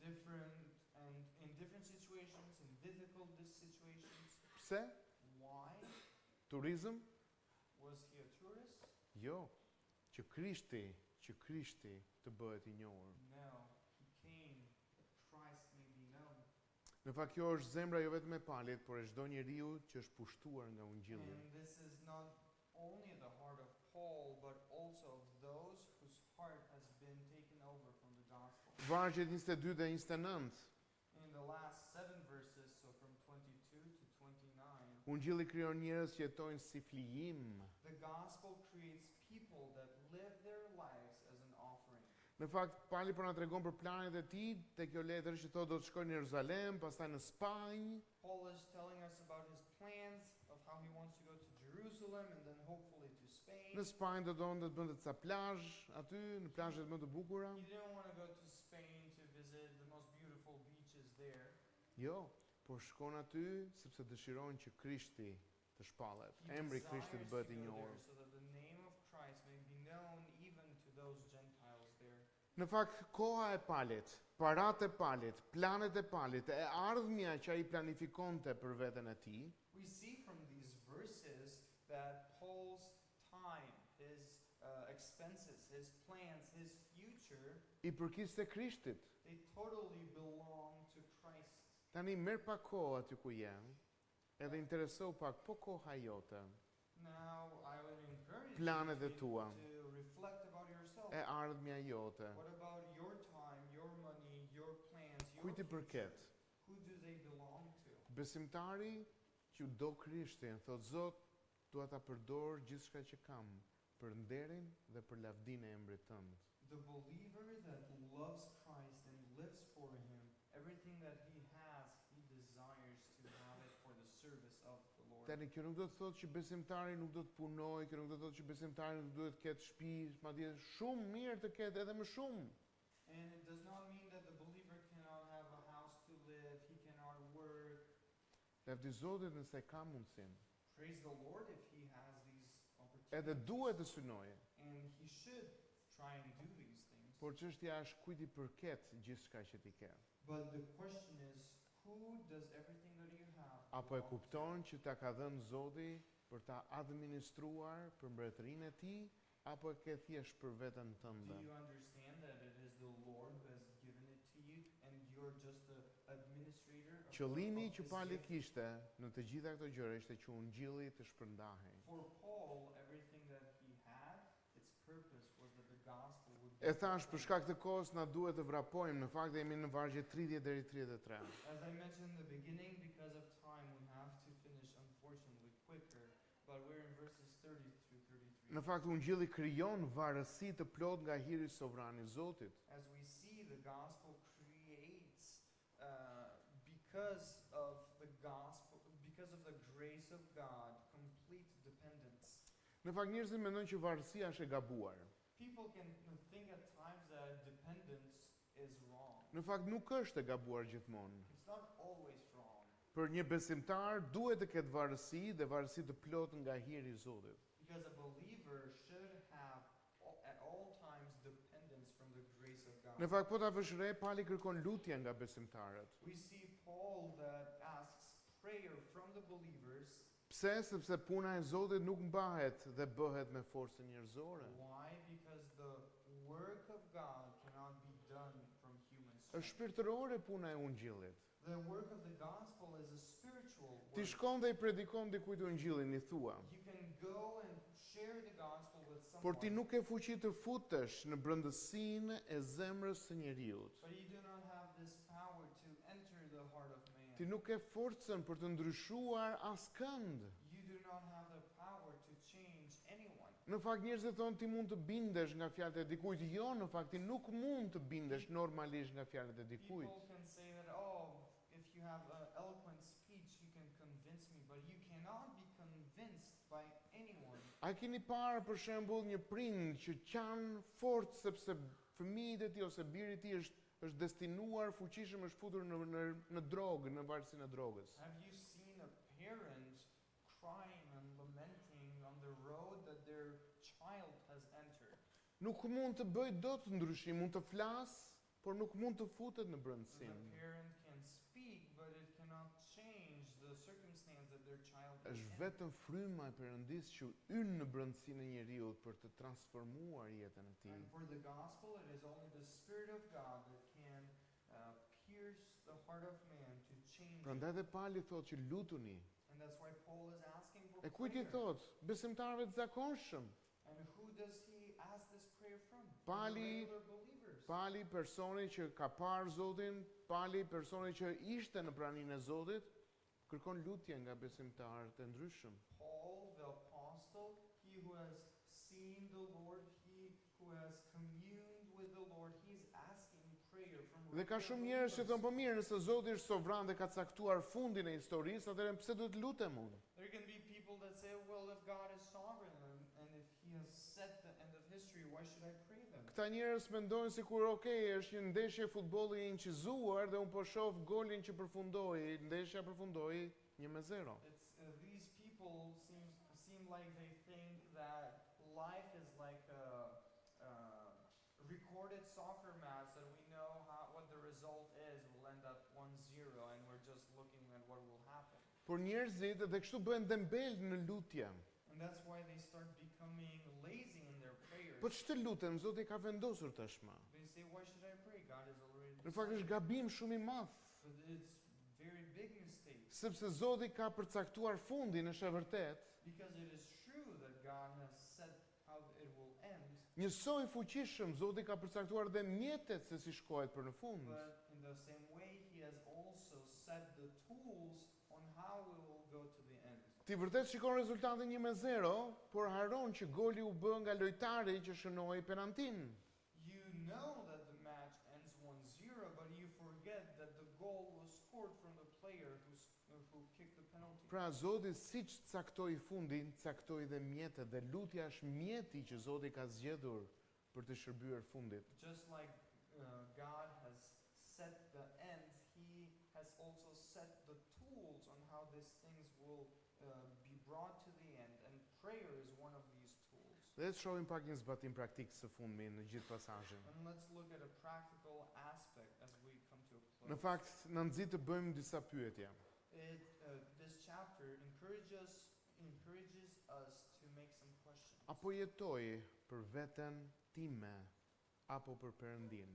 different situations, in difficult situations. Pse? Why? Turizm? Was he a tourist? Jo, që Krishti të bëhet i njohur. No, he came that Christ may be known. Në fakt kjo është zemra jo vetëm e Palit, por e çdo njeriu që është pushtuar nga Ungjilli. And this is not only the heart of Paul, but also of those whose heart has been taken over from the gospel. Vargjet 22 dhe 29. In the last 7 verses, so from 22 to 29, Ungjilli krijon njerëz që jetojnë si flijim. the gospel creates people that live their lives as an offering. Në fakt, Pali po na tregon për planet e tij, te kjo letër që thotë do të shkojnë në Jeruzalem, pastaj në Spanjë. Paul is telling us about his plans of how he wants to go to Jerusalem and then hopefully to Spain. Në Spanjë do donte të bënte ca plazh aty, në plazhet më të bukura. He didn't want to go to Spain to visit the most beautiful beaches there. Jo, por shkon aty sepse dëshiron që Krishti të shpallet. He Emri desires Krishtit të to bëhet i go njohur. there so that the name of Christ may be known even to those Gentiles there. Në fakt, koha e Palit, paratë e Palit, planet e Palit, e ardhmja që ai planifikonte për veten e tij, We see from these verses that Paul's time, his expenses, his plans, his future, i përkiste Krishtit. they totally belong to Christ. Tani merr pak kohë aty ku je, edhe intereso pak po koha jote, Now, I would encourage planet e you tua, to reflect about yourself. e ardhmja jote. What about your time, your money, your plans, your Kujt i future? përket? Who do they belong to? Besimtari që do Krishtin, thot Zot, dua ta përdor gjithçka që kam për nderin dhe për lavdinë e emrit tënd. The believer that loves Christ and lives for him, everything that he has, he desires to have it for the service of the Lord. Tani kjo nuk do të thotë që besimtari nuk do të punojë, kjo nuk do të thotë që besimtari nuk duhet të ketë shtëpi, madje shumë mirë të ketë edhe më shumë. And it does not mean that the believer cannot have a house to live, he cannot work. Lavdi Zotit nëse ka mundësinë. Praise the Lord if he has these Edhe opportunities. duhet të synojë, And he should try and do these things. por çështja është kujt i përket gjithçka që ti ke. But the question is, who does everything that you have Apo e belong to? kupton që ta ka dhënë Zoti për ta administruar për mbretërinë e tij, apo e ke thjesht për veten Do tënde? you understand that it is the Lord who has given it to you and you're just the administrator of Qëllimi of që his Pali gift? kishte në të gjitha këto gjëra ishte që Ungjilli të shpërndahej. For Paul, everything that he had, its purpose was that the gospel would be E thash për proclaimed. shkak të kohës na duhet të vrapojmë, në fakt jemi në vargje 30 deri 33. As I mentioned in the beginning, because of time, we have to finish unfortunately quicker, but we're in verses 30 through 33. Në fakt Ungjilli krijon varësi të plot nga hiri sovran i Zotit. As we see, the gospel creates, because of the gospel, because of the grace of God, complete dependence. Në fakt njerëzit mendojnë që varësia është e gabuar. People can think at times that dependence is wrong. Në fakt nuk është e gabuar gjithmonë. It's not always wrong. Për një besimtar duhet të ketë varësi dhe varësi të plot nga hiri i Zotit. Because a believer should have at all times dependence from the grace of God. Në fakt po ta vësh re, Pali kërkon lutje nga besimtarët. We see Paul that asks prayer from the believers. Pse? Sepse puna e Zotit nuk mbahet dhe bëhet me forcë njerëzore. Why? Because the work of God cannot be done from human Është strength. shpirtërore puna e ungjillit. The work of the gospel is a spiritual Ti work. shkon dhe i predikon dikujt ungjillin, i thua. You can go and share the gospel with Por ti someone, nuk ke fuqi të futesh në brendësinë e zemrës së njeriut. but you do not have this power to enter the heart of man. Ti nuk ke forcën për të ndryshuar askënd. You do not have the power to change anyone. Në fakt njerëzit thonë ti mund të bindesh nga fjalët e dikujt. Jo, në fakt ti nuk mund të bindesh normalisht nga fjalët e dikujt. People can say that, oh, if you have an eloquent speech, you can convince me, but you cannot be convinced by anyone. A keni parë për shembull një prind që qan fort sepse fëmijët e tij ose biri i tij është destinuar fuqishëm është futur në drogë, në varësinë e drogës. Have you seen a parent crying and lamenting on the road that their child has entered? Nuk mund të bëj dot ndryshim, mund të flas, por nuk mund të futet në The brendësinë. parent can speak, but it cannot change the circumstance that their child is Është in. vetëm fryma e Perëndisë që yn në brendësinë e njeriu për të transformuar jetën e tij. And for the gospel, it is only the Spirit of God that can pierce the heart of man to change it. Prandaj dhe Pali thotë që lutuni. And that's why Paul is asking for E kujt i prayer. thotë? Besimtarëve të zakonshëm. And who does he ask this prayer from? Pali- From the regular believers. Pali personi që ka parë Zotin, Pali personi që ishte në praninë e Zotit, kërkon lutje nga besimtarët e ndryshëm. Paul, the apostle, he who has seen the Lord, he who has communed with the Lord, he's asking prayer from Dhe ka regular shumë njerëz që believers. thonë po mirë, nëse Zoti është sovran dhe ka caktuar fundin e historisë, atëherë pse duhet lutem unë? There can be people that say, well, if God is sovereign and if he has set the end of history, why should I pray then? Këta njerëz mendojnë sikur është një ndeshje futbolli i inqizuar dhe unë po shoh golin që përfundoi, ndeshja përfundoi 1-0. It's these people seem like they think that life is like a recorded soccer match that we know what the result is will end up 1-0 and we're just looking at what will happen. Por njerëzit edhe kështu bëhen dembel në lutje. And that's why they start becoming lazy in their prayers. Po ç'të lutem, Zoti ka vendosur tashmë. They say, why should I pray? God is already Në fakt është decided. gabim shumë i madh, But it's very big mistake. sepse Zoti ka përcaktuar fundin, është e vërtet. Because it is true that God has said how it will end. Njësoj fuqishëm Zoti ka përcaktuar dhe mjetet se si shkohet për në fund. But in the same way, he has also set the tools on how we will go to the end. Ti vërtet shikon rezultatin 1-0, por haron që goli u bë nga lojtari që shënoi penaltin. You know that the match ends 1-0, but you forget that the goal was scored from the player who kicked the penalty. Pra Zoti siç caktoi fundin, caktoi dhe mjetet dhe lutja është mjeti që Zoti ka zgjedhur për të shërbyer fundit. Just like God has set the end, he has also set the tools on how these things will be brought to the end, and prayer is one of these tools. Dhe të shohim pak një zbatim praktik së fundmi në gjithë pasazhin. And let's look at a practical aspect as we come to a close. Në fakt, na nxit të bëjmë disa pyetje. This chapter encourages us to make some questions. Apo jetoj për veten time apo për Perëndin?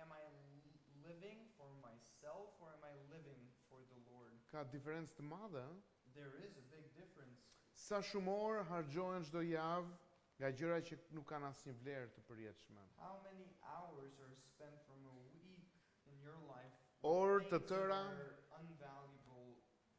Am I living for myself or am I living for the Lord? Ka diferencë të madhe, ëh? There is a big difference. Sa shumë orë harxhohen çdo javë nga gjëra që nuk kanë asnjë vlerë të përjetshme. How many hours are spent from a week in your life Orë with të things that tëra, are unvaluable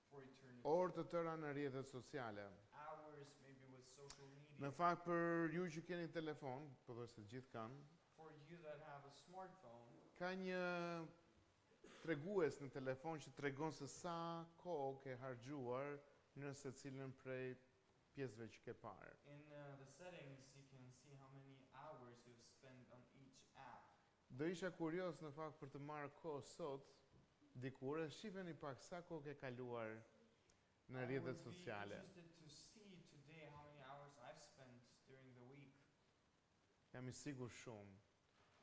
for eternity? orë të tëra në rrjetet sociale. Hours maybe with social media. Në fakt për ju që keni telefon, pothuajse të gjithë kanë, For you that have a smartphone, ka një tregues në telefon që tregon se sa kohë ke harxhuar në secilën prej pjesëve që ke parë. in the settings you can see how many hours you've spent on each app. Do isha kurios në fakt për të marrë kohë sot dikur e shifeni pak sa kohë ke kaluar në I rrjetet would be sociale. interested to see today how many hours I've spent during the week. Jam I sigurt shumë.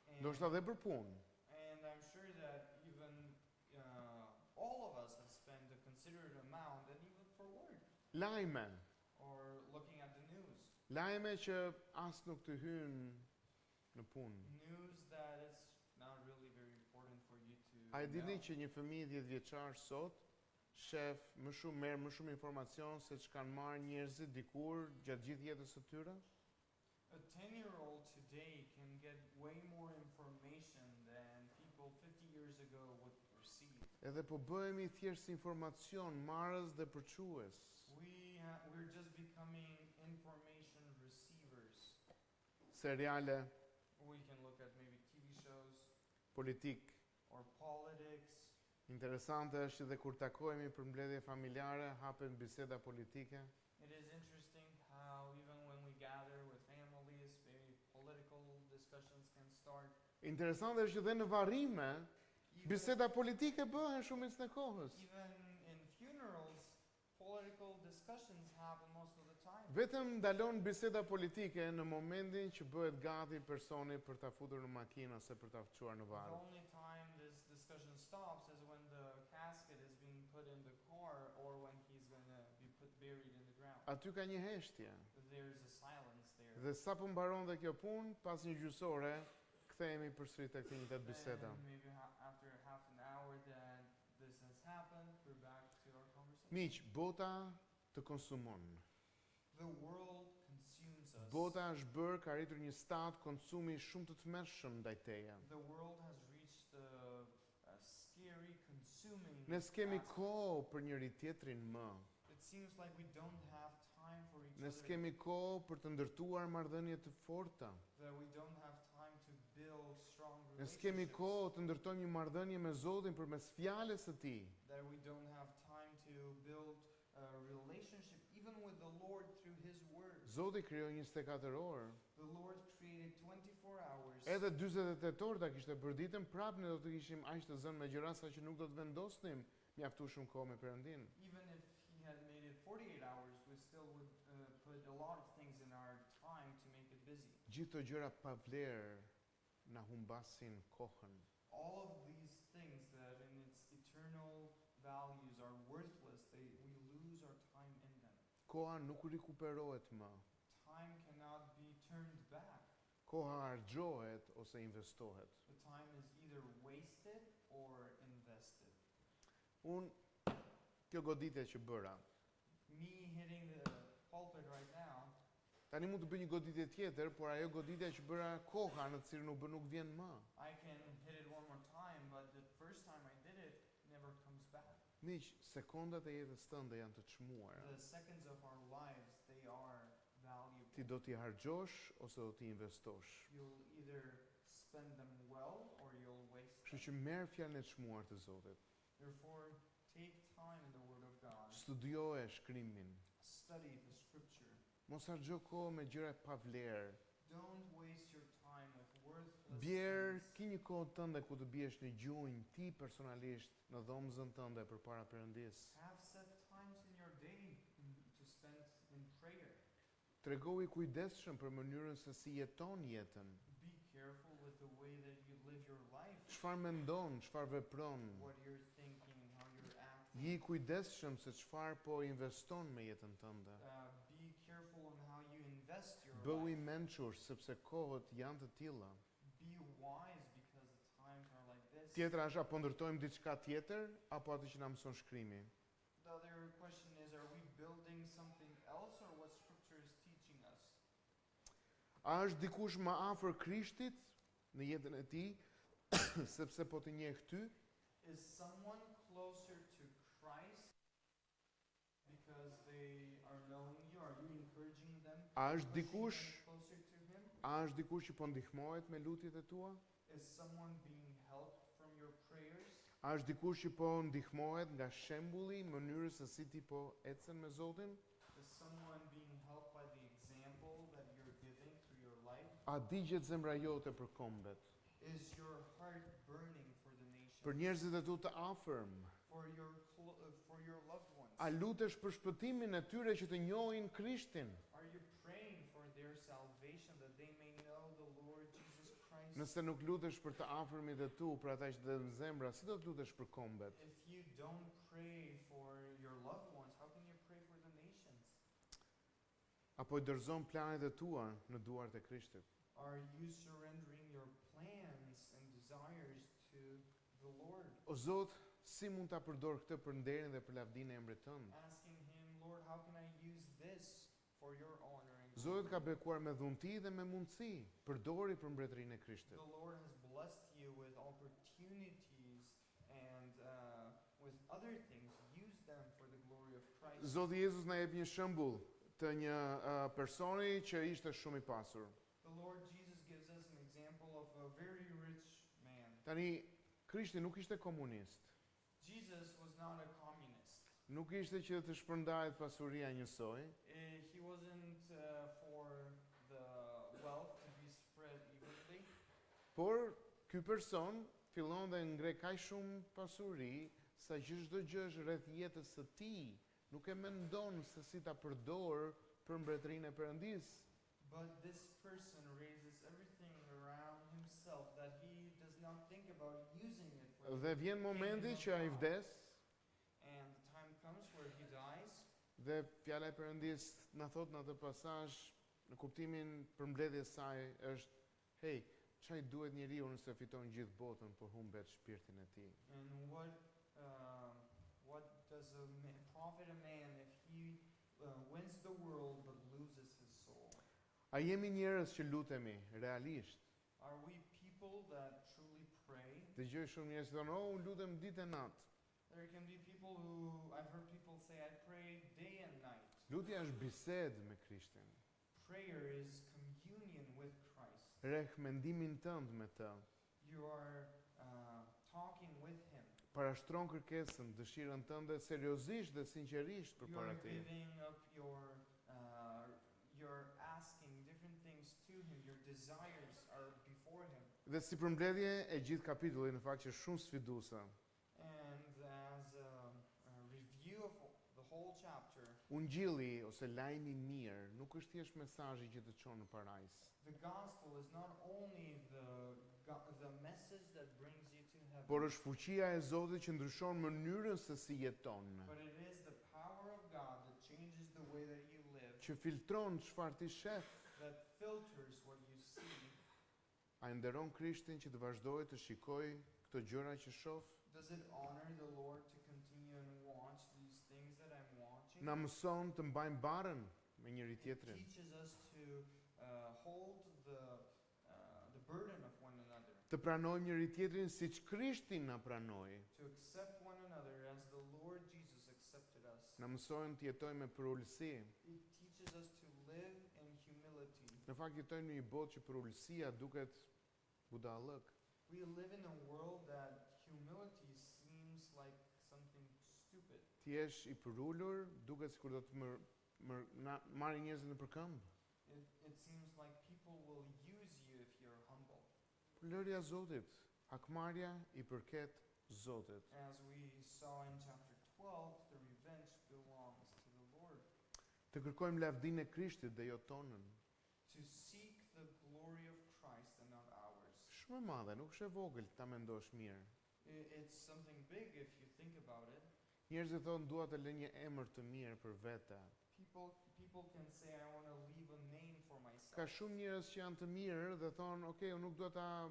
And, Ndoshta edhe për punë. and I'm sure that even all of us have spent a considerate amount, and even for work Lajme or looking at the news. që as nuk të hynë në punë. News that it's not really very important for you to A e dini know. që një fëmijë 10 vjeçar sot merr më shumë informacion se ç'kan marrë njerëzit dikur gjatë gjithë jetës së tyre? A 10-year-old today can get way more information than people 50 years ago would receive. Edhe po bëhemi thjesht informacion marrës dhe përçues. We're just becoming information receivers. Seriale, We can look at maybe TV shows politik. or politics. Interesante është edhe kur takohemi për mbledhje familjare, hapen biseda politike. It is interesting how even when we gather with families, maybe political discussions can start. Interesante është që dhe në varrime, Even, biseda politike bëhen shumicën e kohës. even in funerals, political discussions happen most of the time. Vetëm ndalon biseda politike në momentin që bëhet gati personi për ta futur në makinë ose për ta çuar në The varr. only time this discussion stops is when the casket is being put in the car or when he's going to be buried in the ground. Aty ka një heshtje. There's a silence there. Dhe sapo mbaron dhe kjo punë, pas një gjysore, kthehemi përsëri tek të njëjtat biseda. And maybe after half an hour that this has happened, we're back to our conversation. Miq, bota të konsumon. The world consumes us. Bota është bërë ka arritur një stad konsumi shumë të tmerrshëm ndaj teje. The world has reached a scary consuming Ne s'kemi aspect. kohë për njëri tjetrin më. It seems like we don't have time for each Ne other. s'kemi kohë për të ndërtuar marrëdhënie të forta. That we don't have time to build strong Ne s'kemi relationships. kohë të ndërtojmë një marrëdhënie me Zotin përmes fjalës së Tij. That we don't have time to build a relationship even with the Lord through His Word. Zoti krijoi 24 orë. The Lord created 24 hours. Edhe 48 orë ta kishte bërë ditën, prapë ne do të kishim aq të zënë me gjëra sa që nuk do të vendosnim mjaftueshëm kohë me Perëndin. Even if He had made it 48 hours, we still would put a lot of things in our time to make it busy. Gjithë këto gjëra pa vlerë na humbasin kohën. All of these things that in its eternal values are worthless, we lose our time in them. Koha nuk rikuperohet më. Time cannot be turned back. Koha harxhohet ose investohet. The time is either wasted or invested. Kjo goditje që bëra, Me hitting the pulpit right now, tani mund të bëj një goditje tjetër, por ajo goditja që bëra koha në të cilën u bë nuk vjen më. I can hit it one more time, but the first time I did it never comes back. Miq, sekondat e jetës tënde janë të çmuara. The seconds of our lives, they are valuable. Ti do t'i harxhosh ose do t'i investosh. You'll either spend them well or you'll waste Kështu them. që merr fjalën e çmuar të Zotit. Therefore, take time in the Word of God. Studioje shkrimin. Study the Scripture. Mos harxho kohë me gjëra pa vlerë. Don't waste your time with worthless Bjerë things. ki një kohë tënde ku të biesh në gjunjë ti personalisht në dhomzën tënde përpara Perëndis. Have set times in your day to spend in prayer. Tregohu i kujdesshëm për mënyrën se si jeton jetën. Be careful with the way that you live your life, Çfarë mendon, çfarë vepron. what you're thinking, how you're acting. Je i kujdesshëm se çfarë po investon me jetën tënde. Be careful on how you invest your Bëhu i life. mençur sepse kohët janë të tilla. Be wise because the times are like this. Tjetra është apo ndërtojmë diçka tjetër apo atë që na mëson shkrimi. The other question is, are we building something else or what Scripture is teaching us? A është dikush më afër Krishtit në jetën e tij sepse po të njeh ty? Is someone closer to Christ because they are knowing you? Are you encouraging them? A është pushing dikush, them closer to Him? a është dikush që po ndihmohet me lutjet e tua? Is someone being helped from your prayers? A është dikush që po ndihmohet nga shembulli i mënyrës se si ti po ecën me Zotin? Is someone being helped by the example that you're giving through your life? A digjet zemra jote për kombet? Is your heart burning for the Për nation? njerëzit e tu të afërm? For your loved ones? A lutesh për shpëtimin e tyre që të njohin Krishtin? Are you praying for their salvation that they may know the Lord Jesus Christ? Nëse nuk lutesh për të afërmit e tu, për ata që të në zemra, si do të lutesh për kombet? If you don't pray for your loved ones, how can you pray for the nations? Apo i dorëzon planet e tua në duart e Krishtit? Are you surrendering your plans and desires to the Lord? O Zot, si mund ta përdor këtë për nderin dhe për lavdinë e emrit tënd? Asking Him, Lord, how can I use this for your honor and Zoti ka glory? bekuar me dhunti dhe me mundësi. Përdori për mbretërinë e Krishtit. The Lord has blessed you with opportunities and with other things. Use them for the glory of Christ. Zoti Jezus na jep një shembull të një personi që ishte shumë i pasur. The Lord Jesus gives us an example of a very rich man. Tani Krishti nuk ishte komunist. Jesus was not a communist. Nuk ishte që të shpërndahet pasuria njësoj, He wasn't for the wealth to be spread evenly. por ky person fillon dhe ngre kaq shumë pasuri sa që çdo gjë është rreth jetës së tij nuk e mendon se si ta përdor për mbretërinë e Perëndis. But this person raises everything around himself that he does not think about using it for Dhe vjen momenti që ai vdes and the time comes where he dies. dhe fjala e Perëndis na thot në atë pasazh në kuptimin përmbledhjes saj është hey, çai duhet njeriu nëse fiton gjithë botën por humbet shpirtin e tij. And what does profit a man if he wins the world but loses his soul? A jemi njerëz që lutemi realisht? Are we people that truly pray? Dëgjoj shumë njerëz që thonë, "Oh, unë lutem ditë e natë." There can be people who I've heard people say, I pray day and night. Lutja është bisedë me Krishtin. Prayer is communion with Christ. Rreth mendimin tënd me të. You are talking with Him. Parashtron kërkesën, dëshirën tënde seriozisht dhe sinqerisht You're përpara Tij. giving up you're asking different things to Him. Your desires are before Him. Dhe si përmbledhje e gjithë kapitullit në fakt që është shumë sfiduese. And as a review of the whole chapter, Ungjilli ose lajmi i mirë nuk është thjesht mesazhi që të çon në parajs. the gospel is not only the message that brings you to heaven, Por është fuqia e Zotit që ndryshon mënyrën se si jeton, but it is the power of God that changes the way that you live, që filtron çfarë ti sheh. that filters what you see. A e nderon Krishtin që të vazhdojë të shikojë këto gjëra që shoh? Does it honor the Lord to continue and watch these things that I'm watching? Na mëson të mbajmë barën me njëri It tjetrin. teaches us to hold the burden of one another, Të pranojmë njëri tjetrin siç Krishti na pranoi. to accept one another as the Lord Jesus accepted us. Na mësojnë të jetojmë me përullësi. It teaches us to live in humility. Në fakt jetojmë në një botë që përullësia duket budallëk. We live in a world that humility seems like something stupid. Ti jesh i përullur, duket sikur do të marrë njerëzit në përkëmbë. It seems like people will use you if you're humble. Por lërja e Zotit, hakmarrja i përket Zotit. As we saw in chapter 12, the revenge belongs to the Lord. Të kërkojmë lavdinë e Krishtit dhe jo tonën. To seek the glory of Christ and not ours. Shumë e madhe, nuk është e vogël ta mendosh mirë. It's something big if you think about it. Njerëzit thonë dua të lë një emër të mirë për vete. People can say I want to leave a name for myself. Ka shumë njerëz që janë të mirë dhe thonë, "Ok, unë nuk dua ta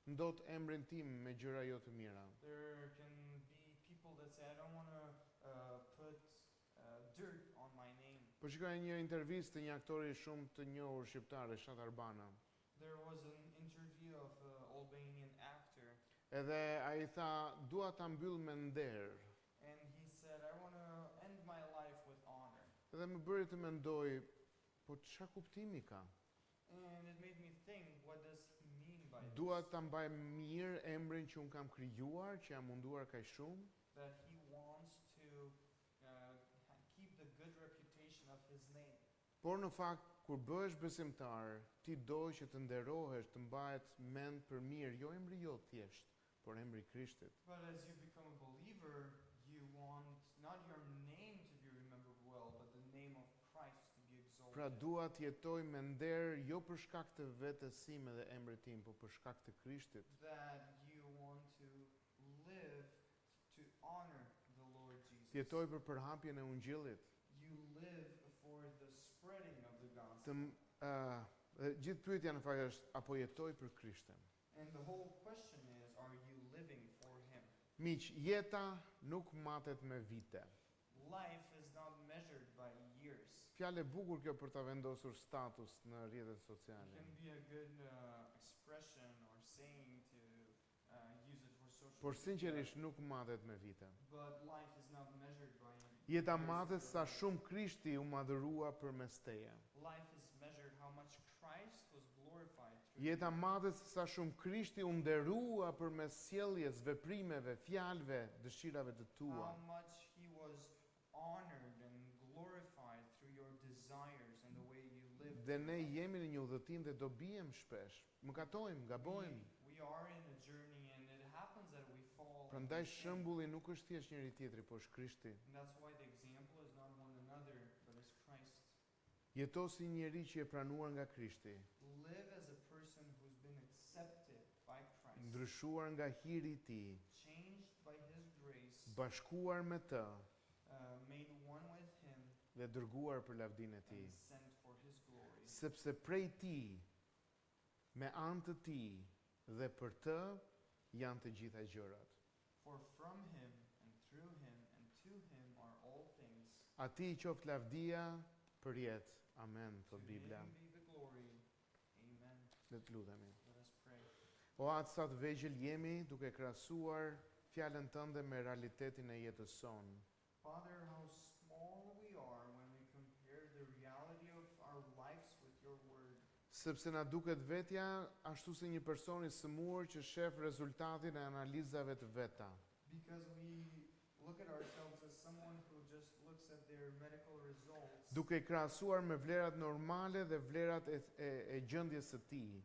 ndot emrin tim me gjëra jo të mira." There can be people that say I don't want to put dirt on my name. Po shikoj një intervistë të një aktori shumë të njohur shqiptar, Reshat Arbana. There was an interview of an Albanian actor, Edhe ai tha, "Dua ta mbyll me nder." and he said I want to end my life with honor. Edhe më bëri të mendoj, po ç'a kuptimi ka? And it made me think, what does he mean by Dua this? ta mbaj mirë emrin që un kam krijuar, që jam munduar kaq shumë, That he wants to keep the good reputation of his name. por në fakt kur bëhesh besimtar, ti do që të nderohesh, të mbahet mend për mirë, jo emri jot thjesht, por emri i Krishtit. But as you become a believer, you want not your name to be remembered well, but the name of Christ to be exalted. Pra dua të jetoj me nder jo për shkak të vetes sime dhe emrit tim, por për shkak të Krishtit. That you want to live to honor the Lord Jesus. Të jetoj për përhapjen e ungjillit. You live for the spreading of the Të gospel. Dhe gjithë pyetja në fakt është apo jetoj për Krishtin. And the whole question is, are you living for Him? Miq, jeta nuk matet me vite. Life is not measured by years. Fjalë e bukur kjo për ta vendosur status në rrjetet It sociale. can be a good expression or saying to use it for social Por media, sinqerisht nuk matet me vite. but life is not measured by Jeta years matet or sa life. shumë Krishti u madhërua përmes teje. Life is measured how much Christ was glorified through Jeta you. matet sa shumë Krishti u nderua përmes sjelljes, veprimeve, fjalëve, dëshirave të tua. How much He was honored and glorified through your desires and the way you live. Dhe ne jemi në një udhëtim dhe do bijem shpesh. Mëkatojmë, gabojmë. We are in a journey and it happens that we fall. Prandaj and we sin. shembulli nuk është thjesht njëri tjetri, por është Krishti. And that's why the example is not one another, but is Christ. Jeto si njeri që e pranuar nga Krishti, Live as a person who's been accepted by Christ, ndryshuar nga hiri i tij, changed by His grace, bashkuar me të made one with Him, dhe dërguar për lavdinë e tij. and sent for His glory. Sepse prej tij, me anë të tij dhe për të janë të gjitha gjërat. For from Him and through Him and to Him are all things. Ati i qoftë lavdia për jetë. Amen, To thot Biblia. Him be the glory. Amen. Le të lutemi. Let us pray. O atë sa të vegjël jemi duke krahasuar fjalën tënde me realitetin e jetës sonë. Father, how small we are when we compare the reality of our lives with your word. Sepse na duket vetja ashtu si një person i sëmurë që shef rezultatin e analizave të veta. Because we look at ourselves as someone who just looks at their medical results Duke i krahasuar me vlerat normale dhe vlerat e gjendjes së tij.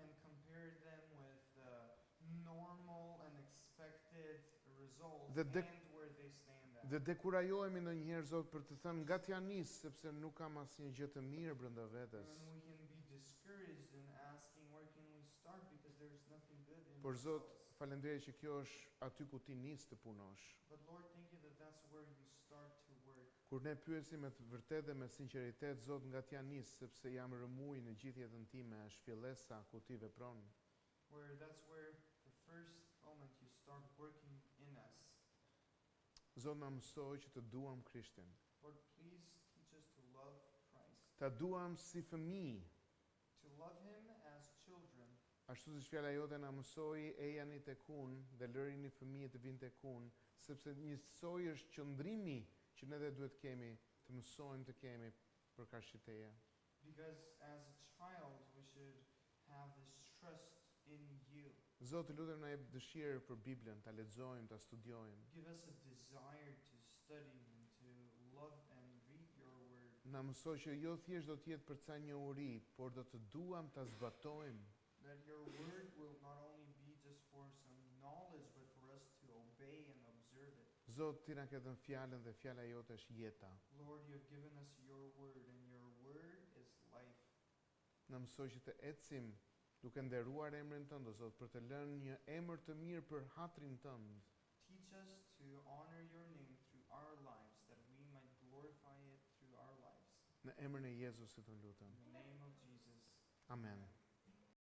and compare them with the normal and expected results Dhe and where they stand at. Dhe dekurajohemi ndonjëherë Zot për të thënë nga t'ja nis sepse nuk kam asnjë gjë të mirë brenda vetes. And we can be discouraged in asking where can we start because there's nothing good in Por Zot, ourselves. falenderoj që kjo është aty ku ti nis të punosh. But Lord, thank you that that's where you start to work. Kur ne pyesim me të vërtetë dhe me sinqeritet, Zot, nga t'ja nis sepse jam rëmuj në gjithë jetën time, është fillesa ku ti vepron. Where that's where the first moment you start working in us. Zot, na mësoj që të duam Krishtin. Lord, please teach us to love Christ. Ta duam si fëmijë, To love Him as children. ashtu siç fjala jote na mësoi ejani tek unë dhe lërini fëmijët të vinë tek unë, sepse njësoj është qëndrimi që ne dhe duhet kemi të mësojmë të kemi për karshit teje. Because as a child we should have this trust in you. Zot, të lutem na jep dëshirë për Biblën, ta lexojmë, ta studiojmë. Give us a desire to study and to love and read your word. Na mësoj që jo thjesht do të jetë për ca njohuri, por do të duam ta zbatojmë. That your word will not only be just for some knowledge, but for us to obey and observe it. Zot, ti na ke dhënë fjalën dhe fjala jote është jeta. Lord, you have given us your word, and your word is life. Na mësoj që të ecim duke nderuar emrin tënd, o Zot, për të lënë një emër të mirë për hatrin tënd. Teach us to honor your name through our lives, that we might glorify it through our lives. Në emrin e Jezusit të lutem. In the name of Jesus. Amen.